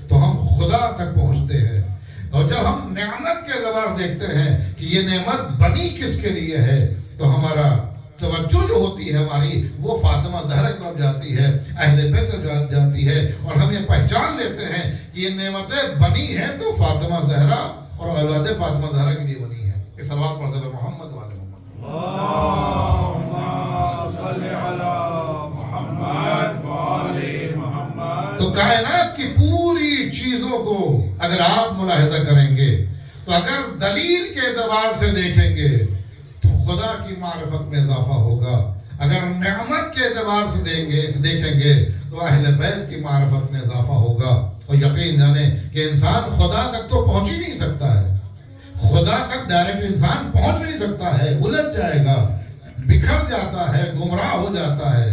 تو ہم خدا تک پہنچتے ہیں. اور جب ہم نعمت کے اعتبار سے دیکھتے ہیں کہ یہ نعمت بنی کس کے لیے ہے تو ہمارا توجہ جو ہوتی ہے ہماری وہ فاطمہ زہرا کی طرف جاتی ہے، اہل بیت کی طرف جاتی ہے، اور ہم یہ پہچان لیتے ہیں کہ یہ نعمتیں بنی ہیں تو فاطمہ زہرا اور اولاد فاطمہ زہرا کے لیے بنی ہیں. کہ صلوات پڑھتے ہوئے محمد والے محمد. تو کائنات کی پوری چیزوں کو اگر آپ ملاحظہ کریں گے تو اگر دلیل کے اعتبار سے دیکھیں گے تو خدا کی معرفت میں اضافہ ہوگا. اگر نعمت کے اعتبار سے دیکھیں گے تو اہل بیت کی معرفت میں اضافہ ہوگا. اور یقین جانیں کہ انسان خدا تک تو پہنچ ہی نہیں سکتا ہے. خدا تک ڈائریکٹ انسان پہنچ نہیں سکتا ہے، الجھ جائے گا، بکھر جاتا ہے، گمراہ ہو جاتا ہے.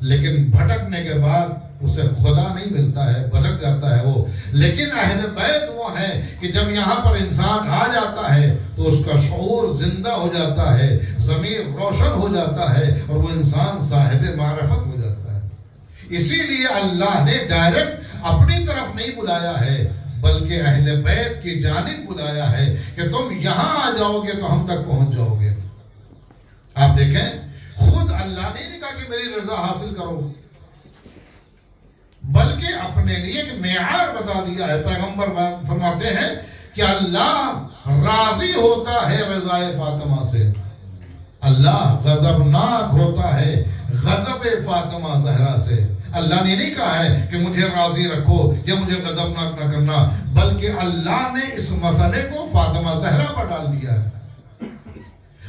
لیکن بھٹکنے کے بعد اسے خدا نہیں ملتا ہے، بھٹک جاتا ہے وہ. لیکن اہل بیت وہ ہے کہ جب یہاں پر انسان آ جاتا ہے تو اس کا شعور زندہ ہو جاتا ہے، ضمیر روشن ہو جاتا ہے اور وہ انسان صاحب معرفت ہو جاتا ہے. اسی لیے اللہ نے ڈائریکٹ اپنی طرف نہیں بلایا ہے بلکہ اہل بیت کی جانب بلایا ہے کہ تم یہاں آ جاؤ گے تو ہم تک پہنچ جاؤ گے. آپ دیکھیں خود اللہ نے نہیں کہا کہ میری رضا حاصل کرو، بلکہ اپنے لیے ایک معیار بتا دیا ہے. پیغمبر فرماتے ہیں کہ اللہ راضی ہوتا ہے رضائے فاطمہ سے، اللہ غضبناک ہوتا ہے غضب فاطمہ زہرا سے. اللہ نے نہیں کہا ہے کہ مجھے راضی رکھو یا مجھے غضبناک نہ کرنا، بلکہ اللہ نے اس مسئلے کو فاطمہ زہرا پر ڈال دیا ہے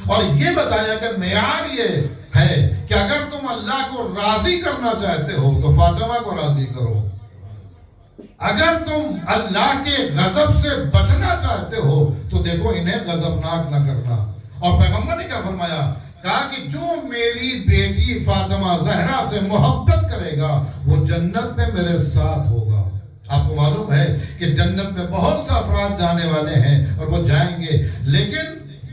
اور یہ بتایا کہ معیار یہ ہے کہ اگر تم اللہ کو راضی کرنا چاہتے ہو تو فاطمہ کو راضی کرو. اگر تم اللہ کے غضب سے بچنا چاہتے ہو تو دیکھو انہیں غضبناک نہ کرنا. اور پیغمبر نے کیا فرمایا؟ کہا کہ جو میری بیٹی فاطمہ زہرا سے محبت کرے گا وہ جنت میں میرے ساتھ ہوگا. آپ کو معلوم ہے کہ جنت میں بہت سے افراد جانے والے ہیں اور وہ جائیں گے، لیکن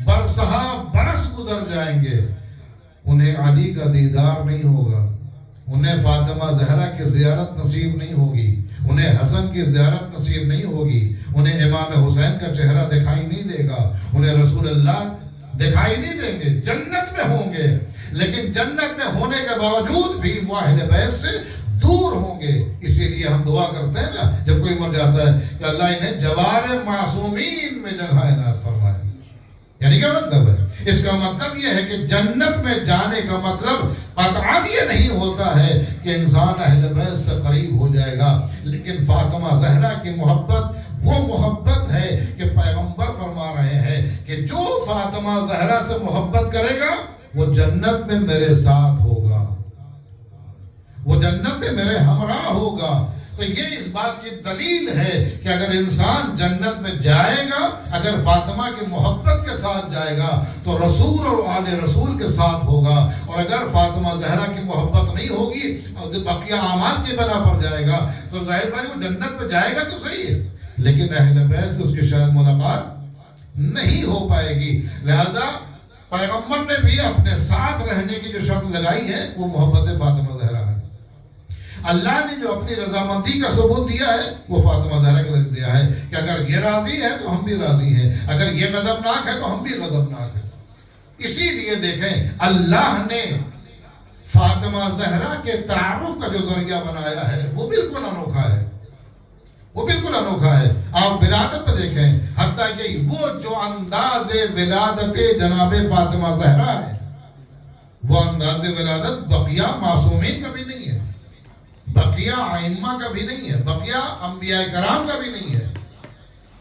برسہا برس گزر جائیں گے، انہیں علی کا دیدار نہیں ہوگا، انہیں فاطمہ زہرا کی زیارت نصیب نہیں ہوگی، انہیں حسن کی زیارت نصیب نہیں ہوگی، انہیں امام حسین کا چہرہ دکھائی نہیں دے گا، انہیں رسول اللہ دکھائی نہیں دیں گے. جنت میں ہوں گے لیکن جنت میں ہونے کے باوجود بھی وہ اہل بیت سے دور ہوں گے. اسی لیے ہم دعا کرتے ہیں نا جب کوئی مر جاتا ہے کہ اللہ انہیں جوار معصومین میں جگہ عنایت فرمائے. یعنی کیا مطلب ہے؟ اس کا مطلب یہ ہے کہ جنت میں جانے کا مطلب قطعاً یہ نہیں ہوتا ہے کہ انسان اہل بیت سے قریب ہو جائے گا، لیکن فاطمہ زہرا کی محبت وہ محبت ہے کہ پیغمبر فرما رہے ہیں کہ جو فاطمہ زہرا سے محبت کرے گا وہ جنت میں میرے ساتھ ہوگا، وہ جنت میں میرے ہمراہ ہوگا. تو یہ اس بات کی دلیل ہے کہ اگر انسان جنت میں جائے گا، اگر فاطمہ کی محبت کے ساتھ جائے گا تو رسول اور آل رسول کے ساتھ ہوگا، اور اگر فاطمہ زہرا کی محبت نہیں ہوگی اور بقیہ اعمال کی بنا پر جائے گا تو ظاہر بھائی وہ جنت میں جائے گا تو صحیح ہے لیکن اہل بیت سے اس کی شاید ملاقات نہیں ہو پائے گی. لہذا پیغمبر نے بھی اپنے ساتھ رہنے کی جو شرط لگائی ہے وہ محبت فاطمہ زہرا ہے. اللہ نے جو اپنی رضامندی کا ثبوت دیا ہے وہ فاطمہ زہرا کے ذریعے دیا ہے کہ اگر یہ راضی ہے تو ہم بھی راضی ہیں، اگر یہ غضبناک ہے تو ہم بھی غضبناک ہیں. اسی لیے دیکھیں اللہ نے فاطمہ زہرا کے تعارف کا جو ذریعہ بنایا ہے وہ بالکل انوکھا ہے، وہ بالکل انوکھا ہے. آپ ولادت پہ دیکھیں، حتیٰ کہ وہ جو انداز ولادت جناب فاطمہ زہرا ہے وہ انداز ولادت بقیہ معصومین کا بھی نہیں ہے، بقیہ ائمہ کا بھی نہیں ہے، بقیہ انبیاء کرام کا بھی نہیں ہے.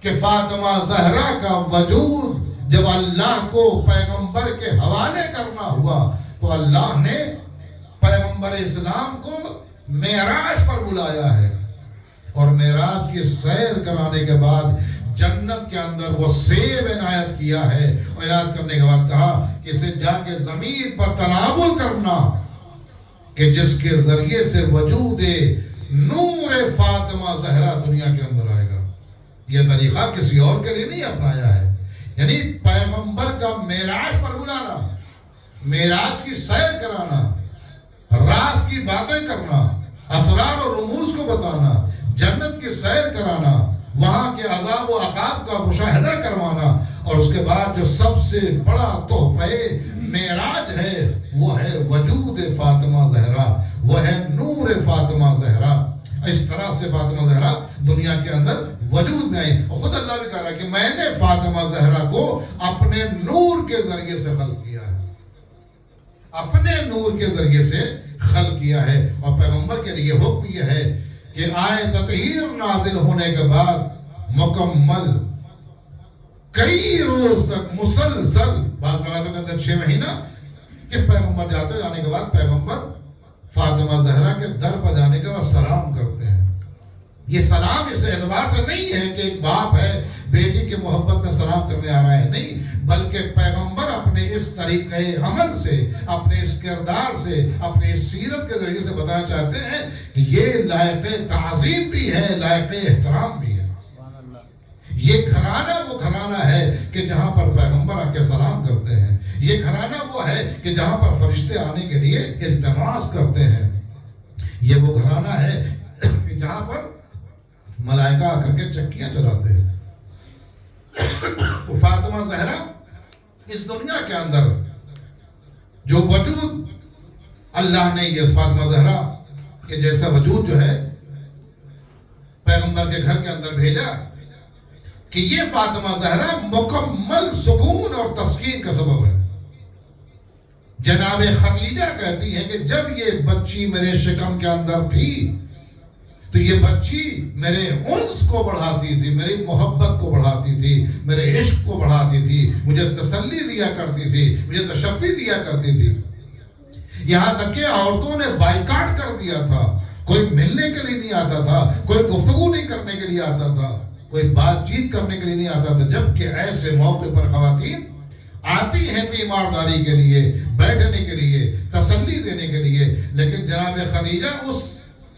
کہ فاطمہ زہرا کا وجود جب اللہ کو پیغمبر کے حوالے کرنا ہوا تو اللہ نے پیغمبر اسلام کو معراج پر بلایا ہے، اور معراج کی سیر کرانے کے بعد جنت کے اندر وہ سیب عنایت کیا ہے، اور عنایت کرنے کے بعد کہا کہ اسے جا کے زمین پر تناول کرنا کہ جس کے ذریعے سے وجود نور فاطمہ زہرا دنیا کے اندر آئے گا. یہ طریقہ کسی اور کے لیے نہیں اپنایا ہے. یعنی پیغمبر کا معراج پر بلانا، معراج کی سیر کرانا، راز کی باتیں کرنا، اسرار اور رموز کو بتانا، جنت کی سیر کرانا، وہاں کے عذاب و عقاب کا مشاہدہ کروانا، اور اس کے بعد جو سب سے بڑا تحفہ معراج ہے وہ ہے وجود فاطمہ زہرا، وہ ہے نور فاطمہ زہرا۔ اس طرح سے فاطمہ زہرا دنیا کے اندر وجود میں آئی، اور خود اللہ بھی کہہ رہا ہے کہ میں نے فاطمہ زہرا کو اپنے نور کے ذریعے سے خلق کیا ہے، اپنے نور کے ذریعے سے خلق کیا ہے۔ اور پیغمبر کے لیے حکم یہ ہے کہ آئے تطہیر نازل ہونے کے بعد مکمل کئی روز تک مسلسل، بعض روایتوں کے اندر 6 مہینہ، کہ پیغمبر جانے کے بعد پیغمبر فاطمہ زہرا کے در پر جانے کے بعد سلام کرتے ہیں۔ یہ سلام اس اعتبار سے نہیں ہے کہ ایک باپ ہے بیٹی کے محبت میں سلام کرنے آ رہا ہے، نہیں، بلکہ پیغمبر اپنے اس طریقے عمل سے، اپنے اس کردار سے، اپنے اس سیرت کے ذریعے سے بتانا چاہتے ہیں کہ یہ لائق تعظیم بھی ہے، لائق احترام بھی ہے۔ یہ گھرانہ وہ گھرانہ ہے کہ جہاں پر پیغمبر آ کے سلام کرتے ہیں، یہ گھرانہ وہ ہے کہ جہاں پر فرشتے آنے کے لیے التماس کرتے ہیں، یہ وہ گھرانہ ہے کہ جہاں پر ملائکہ آ کر کے چکیاں چلاتے ہیں۔ تو فاطمہ زہرا اس دنیا کے اندر جو وجود اللہ نے یہ فاطمہ زہرا کہ جیسا وجود جو ہے پیغمبر کے گھر کے اندر بھیجا کہ یہ فاطمہ زہرا مکمل سکون اور تسکین کا سبب ہے۔ جناب خدیجہ کہتی ہے کہ جب یہ بچی میرے شکم کے اندر تھی تو یہ بچی میرے انس کو بڑھاتی تھی، میری محبت کو بڑھاتی تھی، میرے عشق کو بڑھاتی تھی، مجھے تسلی دیا کرتی تھی، مجھے تشفی دیا کرتی تھی۔ یہاں تک کہ عورتوں نے بائیکاٹ کر دیا تھا، کوئی ملنے کے لیے نہیں آتا تھا، کوئی گفتگو نہیں کرنے کے لیے آتا تھا، کوئی بات چیت کرنے کے لیے نہیں آتا تھا، جبکہ ایسے موقع پر خواتین آتی ہیں تیمارداری کے لیے، بیٹھنے کے لیے، تسلی دینے کے لیے، لیکن جناب خدیجہ اس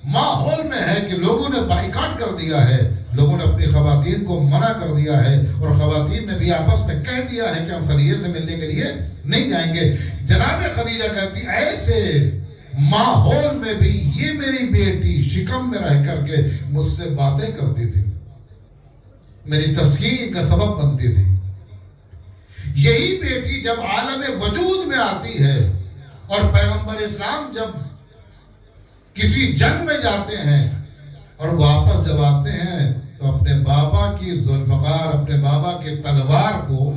ماحول میں ہے کہ لوگوں نے بائیکاٹ کر دیا ہے، لوگوں نے اپنی خواتین کو منع کر دیا ہے، اور خواتین نے بھی آپس میں کہہ دیا ہے کہ ہم خدیجہ سے ملنے کے لیے نہیں جائیں گے۔ جناب خدیجہ کہتی ایسے ماحول میں بھی یہ میری بیٹی شکم میں رہ کر کے مجھ سے باتیں کرتی تھی، میری تسکین کا سبب بنتی تھی۔ یہی بیٹی جب عالم وجود میں آتی ہے اور پیغمبر اسلام جب کسی جنگ میں جاتے ہیں اور واپس جب آتے ہیں تو اپنے بابا کی ذوالفقار، اپنے بابا کی تلوار کو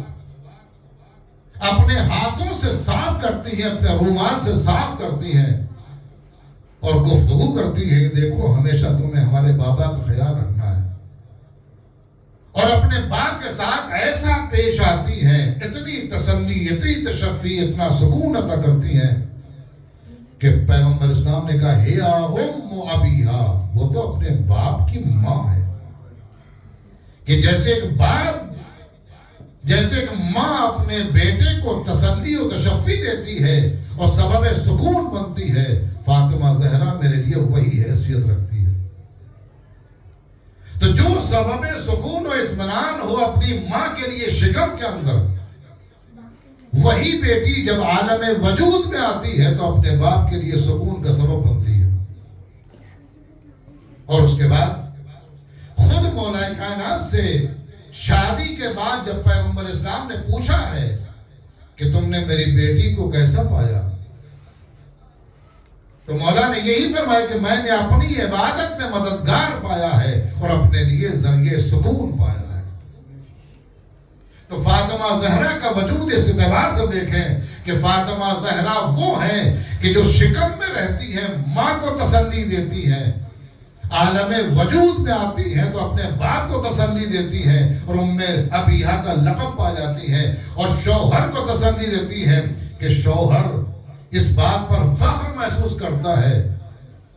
اپنے ہاتھوں سے صاف کرتی ہیں، اپنے رومال سے صاف کرتی ہیں اور گفتگو کرتی ہے کہ دیکھو ہمیشہ تمہیں ہمارے بابا کا خیال رکھنا ہے، اور اپنے باپ کے ساتھ ایسا پیش آتی ہیں، اتنی تسلی، اتنی تشفی، اتنا سکون عطا کرتی ہیں کہ پیغمبر اسلام نے کہا ہیا ام ابیہا، وہ تو اپنے باپ کی ماں ہے۔ کہ جیسے ایک باپ، جیسے ایک ماں اپنے بیٹے کو تسلی و تشفی دیتی ہے اور سبب سکون بنتی ہے، فاطمہ زہرا میرے لیے وہی حیثیت رکھتی ہے۔ تو جو سبب سکون و اطمینان ہو اپنی ماں کے لیے شکم کے اندر، وہی بیٹی جب عالم وجود میں آتی ہے تو اپنے باپ کے لیے سکون کا سبب بنتی ہے۔ اور اس کے بعد خود مولا کائنات سے شادی کے بعد جب پیغمبر اسلام نے پوچھا ہے کہ تم نے میری بیٹی کو کیسا پایا، تو مولا نے یہی فرمایا کہ میں نے اپنی عبادت میں مددگار پایا ہے اور اپنے لیے ذریعہ سکون پایا ہے۔ تو فاطمہ زہرا کا وجود اس اعتبار سے دیکھیں کہ فاطمہ زہرا وہ ہیں کہ جو شکم میں رہتی ہیں، ماں کو تسلی دیتی ہیں، عالم وجود میں آتی ہیں تو اپنے باپ کو تسلی دیتی ہیں اور ام ابیہا کا لقب پا جاتی ہیں، اور شوہر کو تسلی دیتی ہیں کہ شوہر اس بات پر فخر محسوس کرتا ہے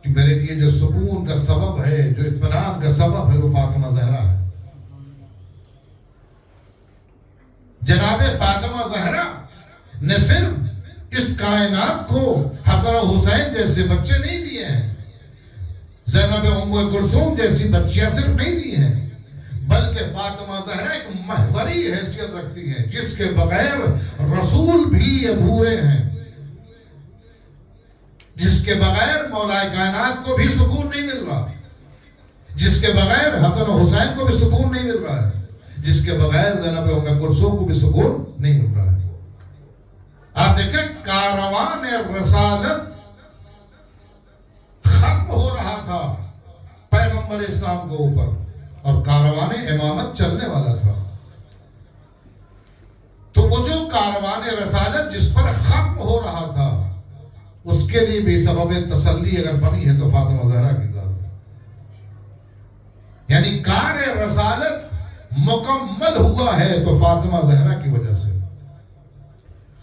کہ میرے لیے جو سکون کا سبب ہے، جو اطمینان کا سبب ہے، وہ فاطمہ زہرا ہے۔ جناب فاطمہ زہرا نے صرف اس کائنات کو حسن و حسین جیسے بچے نہیں دیے ہیں، زینب ام کلثوم جیسی بچیاں صرف نہیں دی ہیں، بلکہ فاطمہ زہرا ایک محوری حیثیت رکھتی ہے جس کے بغیر رسول بھی ادھورے ہیں، جس کے بغیر مولا کائنات کو بھی سکون نہیں مل رہا، جس کے بغیر حسن و حسین کو بھی سکون نہیں مل رہا ہے، جس کے بغیر زینب ام کلثوم کو بھی سکون نہیں مل رہا ہے۔ آپ دیکھیں کاروان رسالت ختم ہو رہا تھا پیغمبر اسلام کے اوپر، اور کاروان امامت چلنے والا تھا۔ تو وہ جو کاروان رسالت جس پر ختم ہو رہا تھا، اس کے لیے بھی سبب تسلی اگر بنی ہے تو فاطمہ زہرا کی ذات ہے۔ یعنی کار رسالت مکمل ہوا ہے تو فاطمہ زہرا کی وجہ سے،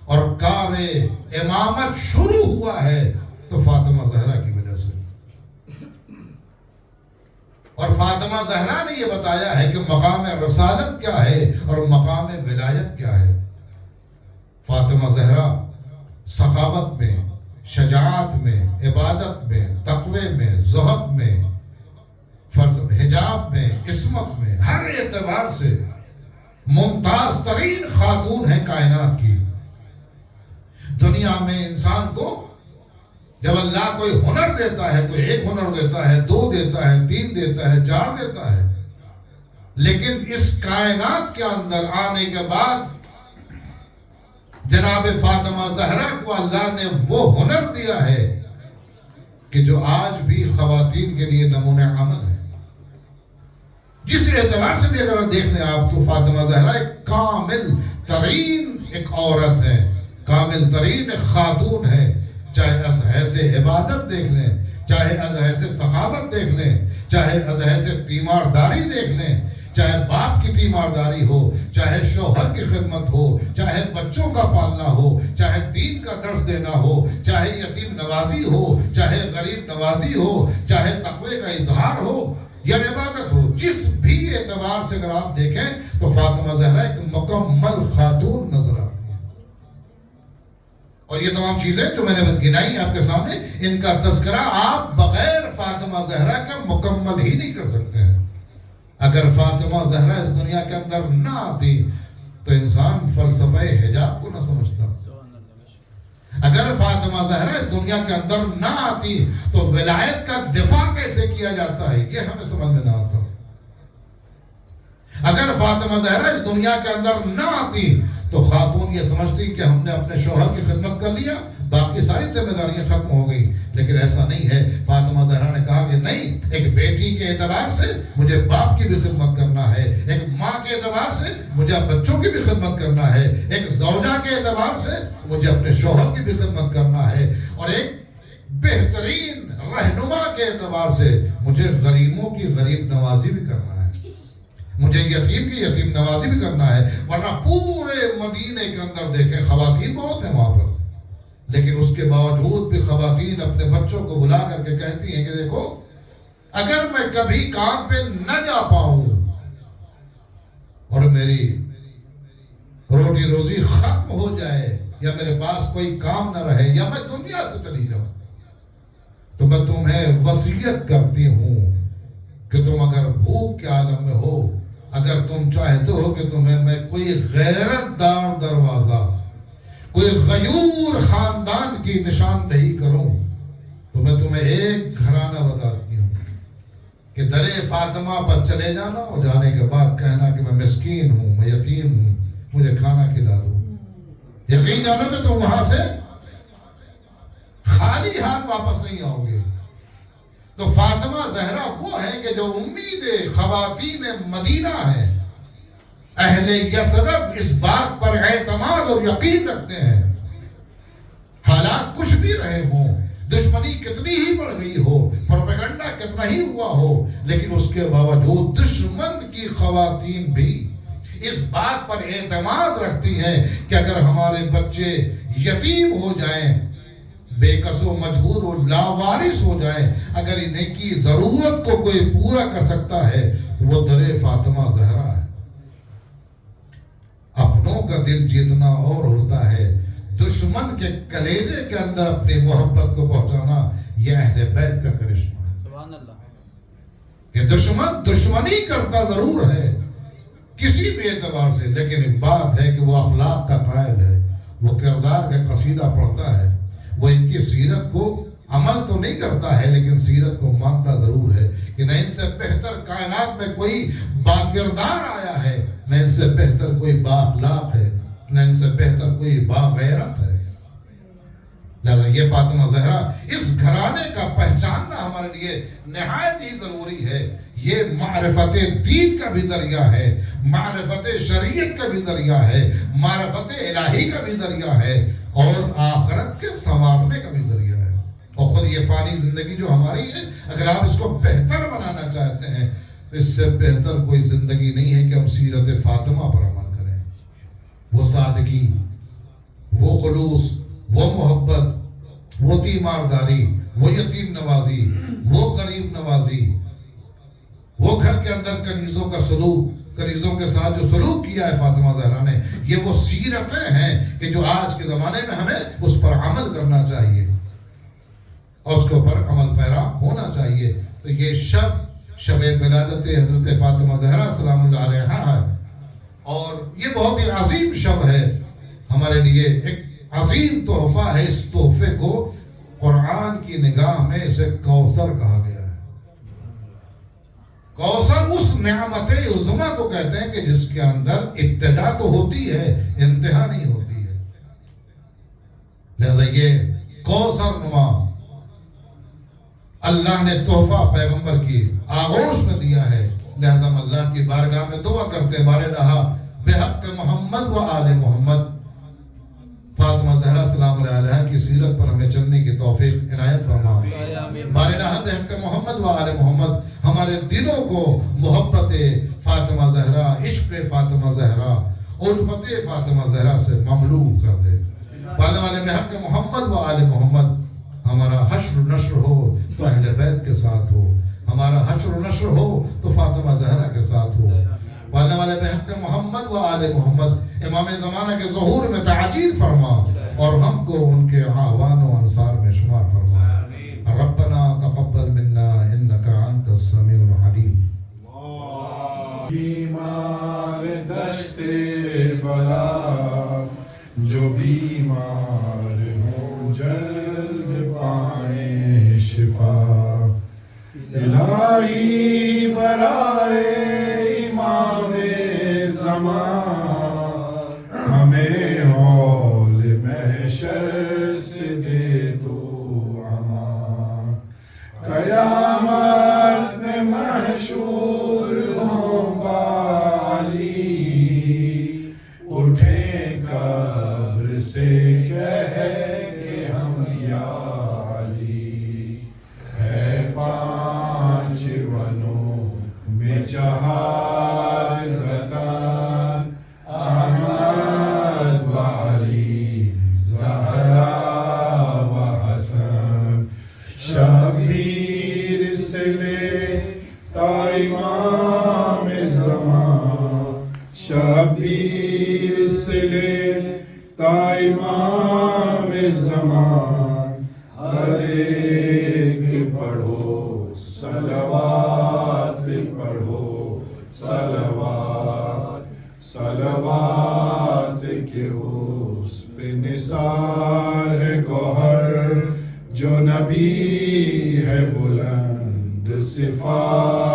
اور کار امامت شروع ہوا ہے تو فاطمہ زہرا کی وجہ سے۔ اور فاطمہ زہرا نے یہ بتایا ہے کہ مقام رسالت کیا ہے اور مقام ولایت کیا ہے۔ فاطمہ زہرا سخاوت میں، شجاعت میں، عبادت میں، تقوی میں، زہد میں، فرض حجاب میں، عصمت میں، ہر اعتبار سے ممتاز ترین خاتون ہے کائنات کی۔ دنیا میں انسان کو جب اللہ کوئی ہنر دیتا ہے تو ایک ہنر دیتا ہے، دو دیتا ہے، تین دیتا ہے، چار دیتا ہے، لیکن اس کائنات کے اندر آنے کے بعد جناب فاطمہ زہرا کو اللہ نے وہ ہنر دیا ہے کہ جو آج بھی خواتین کے لیے نمونہ عمل ہے۔ جس اعتبار سے بھی اگر دیکھ لیں آپ تو فاطمہ زہرا ایک کامل ترین ایک عورت ہے، کامل ترین ایک خاتون ہے، چاہے از حیث عبادت دیکھ لیں، چاہے از حیث سخاوت دیکھ لیں، چاہے از حیث تیمارداری دیکھ لیں، چاہے باپ کی تیمارداری ہو، چاہے شوہر کی خدمت ہو، چاہے بچوں کا پالنا ہو، چاہے دین کا درس دینا ہو، چاہے یتیم نوازی ہو، چاہے غریب نوازی ہو، چاہے تقوی کا اظہار ہو یا عبادت ہو، جس بھی اعتبار سے اگر آپ دیکھیں تو فاطمہ زہرا ایک مکمل خاتون نظر آتی ہے۔ اور یہ تمام چیزیں جو میں نے گنائی آپ کے سامنے، ان کا تذکرہ آپ بغیر فاطمہ زہرا کا مکمل ہی نہیں کر سکتے ہیں۔ اگر فاطمہ زہرا اس دنیا کے اندر نہ آتی تو انسان فلسفہ حجاب کو نہ سمجھتا۔ اگر فاطمہ زہرا اس دنیا کے اندر نہ آتی تو ولایت کا دفاع کیسے کیا جاتا ہے یہ ہمیں سمجھ میں نہ آتا۔ اگر فاطمہ زہرا اس دنیا کے اندر نہ آتی تو خاتون یہ سمجھتی کہ ہم نے اپنے شوہر کی خدمت کر لیا، باقی ساری ذمہ داریاں ختم ہو گئی، لیکن ایسا نہیں ہے۔ فاطمہ زہرا نے کہا کہ نہیں، ایک بیٹی کے اعتبار سے مجھے باپ کی بھی خدمت کرنا ہے، ایک ماں کے اعتبار سے مجھے بچوں کی بھی خدمت کرنا ہے، ایک زوجہ کے اعتبار سے مجھے اپنے شوہر کی بھی خدمت کرنا ہے، اور ایک بہترین رہنما کے اعتبار سے مجھے غریبوں کی غریب نوازی بھی کرنا ہے، مجھے یتیم کی یتیم نوازی بھی کرنا ہے۔ ورنہ پورے مدینے کے اندر دیکھیں خواتین بہت ہیں وہاں پر، لیکن اس کے باوجود بھی خواتین اپنے بچوں کو بلا کر کے کہتی ہیں کہ دیکھو اگر میں کبھی کام پہ نہ جا پاؤں اور میری روٹی روزی ختم ہو جائے یا میرے پاس کوئی کام نہ رہے یا میں دنیا سے چلی جاؤں تو میں تمہیں وصیت کرتی ہوں کہ تم اگر بھوک کے عالم میں ہو، اگر تم چاہتے ہو کہ تمہیں میں کوئی غیرت دار دروازہ، کوئی غیور خاندان کی نشاندہی کروں تو میں تمہیں ایک گھرانہ بتاتی ہوں کہ در فاطمہ پر چلے جانا اور جانے کے بعد کہنا کہ میں مسکین ہوں، میں یتیم ہوں، مجھے کھانا کھلا دو۔ یقین جانو کہ تم وہاں سے خالی ہاتھ واپس نہیں آؤ گے۔ تو فاطمہ زہرا وہ ہے کہ جو امید خواتین مدینہ ہے، اہل یثرب اس بات پر اعتماد اور یقین رکھتے ہیں، حالات کچھ بھی رہے ہوں، دشمنی کتنی ہی بڑھ گئی ہو، پروپیگنڈا کتنا ہی ہوا ہو، لیکن اس کے باوجود دشمن کی خواتین بھی اس بات پر اعتماد رکھتی ہیں کہ اگر ہمارے بچے یتیم ہو جائیں، بے کس و مجبور و لاوارث ہو جائیں، اگر انہیں کی ضرورت کو کوئی پورا کر سکتا ہے تو وہ در فاطمہ زہرا ہے۔ اپنوں کا دل جیتنا اور ہوتا ہے، دشمن کے کلیجے کے اندر اپنی محبت کو پہنچانا یہ اہل بیت کا کرشمہ ہے۔ سبحان اللہ۔ کہ دشمن دشمنی کرتا ضرور ہے کسی بھی اعتبار سے، لیکن ایک بات ہے کہ وہ اخلاق کا قائل ہے، وہ کردار کا قصیدہ پڑھتا ہے، وہ ان کی سیرت کو عمل تو نہیں کرتا ہے لیکن سیرت کو مانتا ضرور ہے کہ نہ ان سے بہتر کائنات میں کوئی باکردار آیا ہے، نہ ان سے بہتر کوئی بااخلاق ہے، نہ ان سے بہتر کوئی باغیرت ہے. لہذا یہ فاطمہ زہرا اس گھرانے کا پہچاننا ہمارے لیے نہایت ہی ضروری ہے. یہ معرفت دین کا بھی ذریعہ ہے، معرفت شریعت کا بھی ذریعہ ہے، معرفت الہی کا بھی ذریعہ ہے، اور آخرت کے سنوارنے کا بھی ذریعہ ہے. اور خود یہ فانی زندگی جو ہماری ہے، اگر آپ اس کو بہتر بنانا چاہتے ہیں تو اس سے بہتر کوئی زندگی نہیں ہے کہ ہم سیرت فاطمہ پر عمل کریں. وہ سادگی، وہ خلوص، وہ محبت، وہ تیمارداری، وہ یتیم نوازی، وہ غریب نوازی، وہ گھر کے اندر کنیزوں کا سلوک، کنیزوں کے ساتھ جو سلوک کیا ہے فاطمہ زہرا نے، یہ وہ سیرتیں ہیں کہ جو آج کے زمانے میں ہمیں اس پر عمل کرنا چاہیے اور اس کے اوپر عمل پیرا ہونا چاہیے. تو یہ شب ولادت حضرت فاطمہ زہرا سلام اللہ علیہا ہے، اور یہ بہت ہی عظیم شب ہے ہمارے لیے، ایک عظیم تحفہ ہے. اس تحفے کو قرآن کی نگاہ میں اسے کوثر کہا گیا ہے. کوثر اس نعمت عظمیٰ کو کہتے ہیں کہ جس کے اندر ابتدا تو ہوتی ہے، انتہا نہیں ہوتی ہے. لہذا یہ کوثر نما اللہ نے تحفہ پیغمبر کی آغوش میں دیا ہے. لہذا ہم اللہ کی بارگاہ میں دعا کرتے ہیں، بارگاہ بحق محمد و آل محمد، فاطمہ زہرا سلام اللہ علیہا کی سیرت پر ہمیں چلنے کی توفیق عنایت فرما. بارگاہ بحق محمد و آل محمد ہمارے دلوں کو محبت فاطمہ زہرا، عشق فاطمہ زہرا، الفت فاطمہ زہرا سے مملو کر دے. بارگاہ بحق محمد و آل محمد ہمارا حشر و نشر ہو تو اہل بیت کے ساتھ ہو، ہمارا حشر و نشر ہو تو فاطمہ زہرا کے ساتھ ہو. والے والے بحق محمد و آل محمد امام زمانہ کے ظہور میں تعجیل فرما اور ہم کو ان کے اعوان و انصار میں شمار فرما. ربنا تقبل منا انك انت السميع العليم. بیمار دشت بلا جو بیمار ہوں جلد پائیں شفا، الہی برائے امام زمان ہمیں ہول محشر سے دے تو امان. قیامت میں محشور ہوں با علی، اٹھیں قبر سے کہہ کہ ہم یا علی. ہے پانچ ونوں میں چہار گتان، احمد و علی، زہرا و حسن. شبیر سے لے تا امام زمان، شبیر سے لے تا امام زمان. ہر ایک پڑھو صلوات پڑھو صلوات، صلوات کے اس پہ نثار ہے گوہر جو نبی ہے بلند صفات.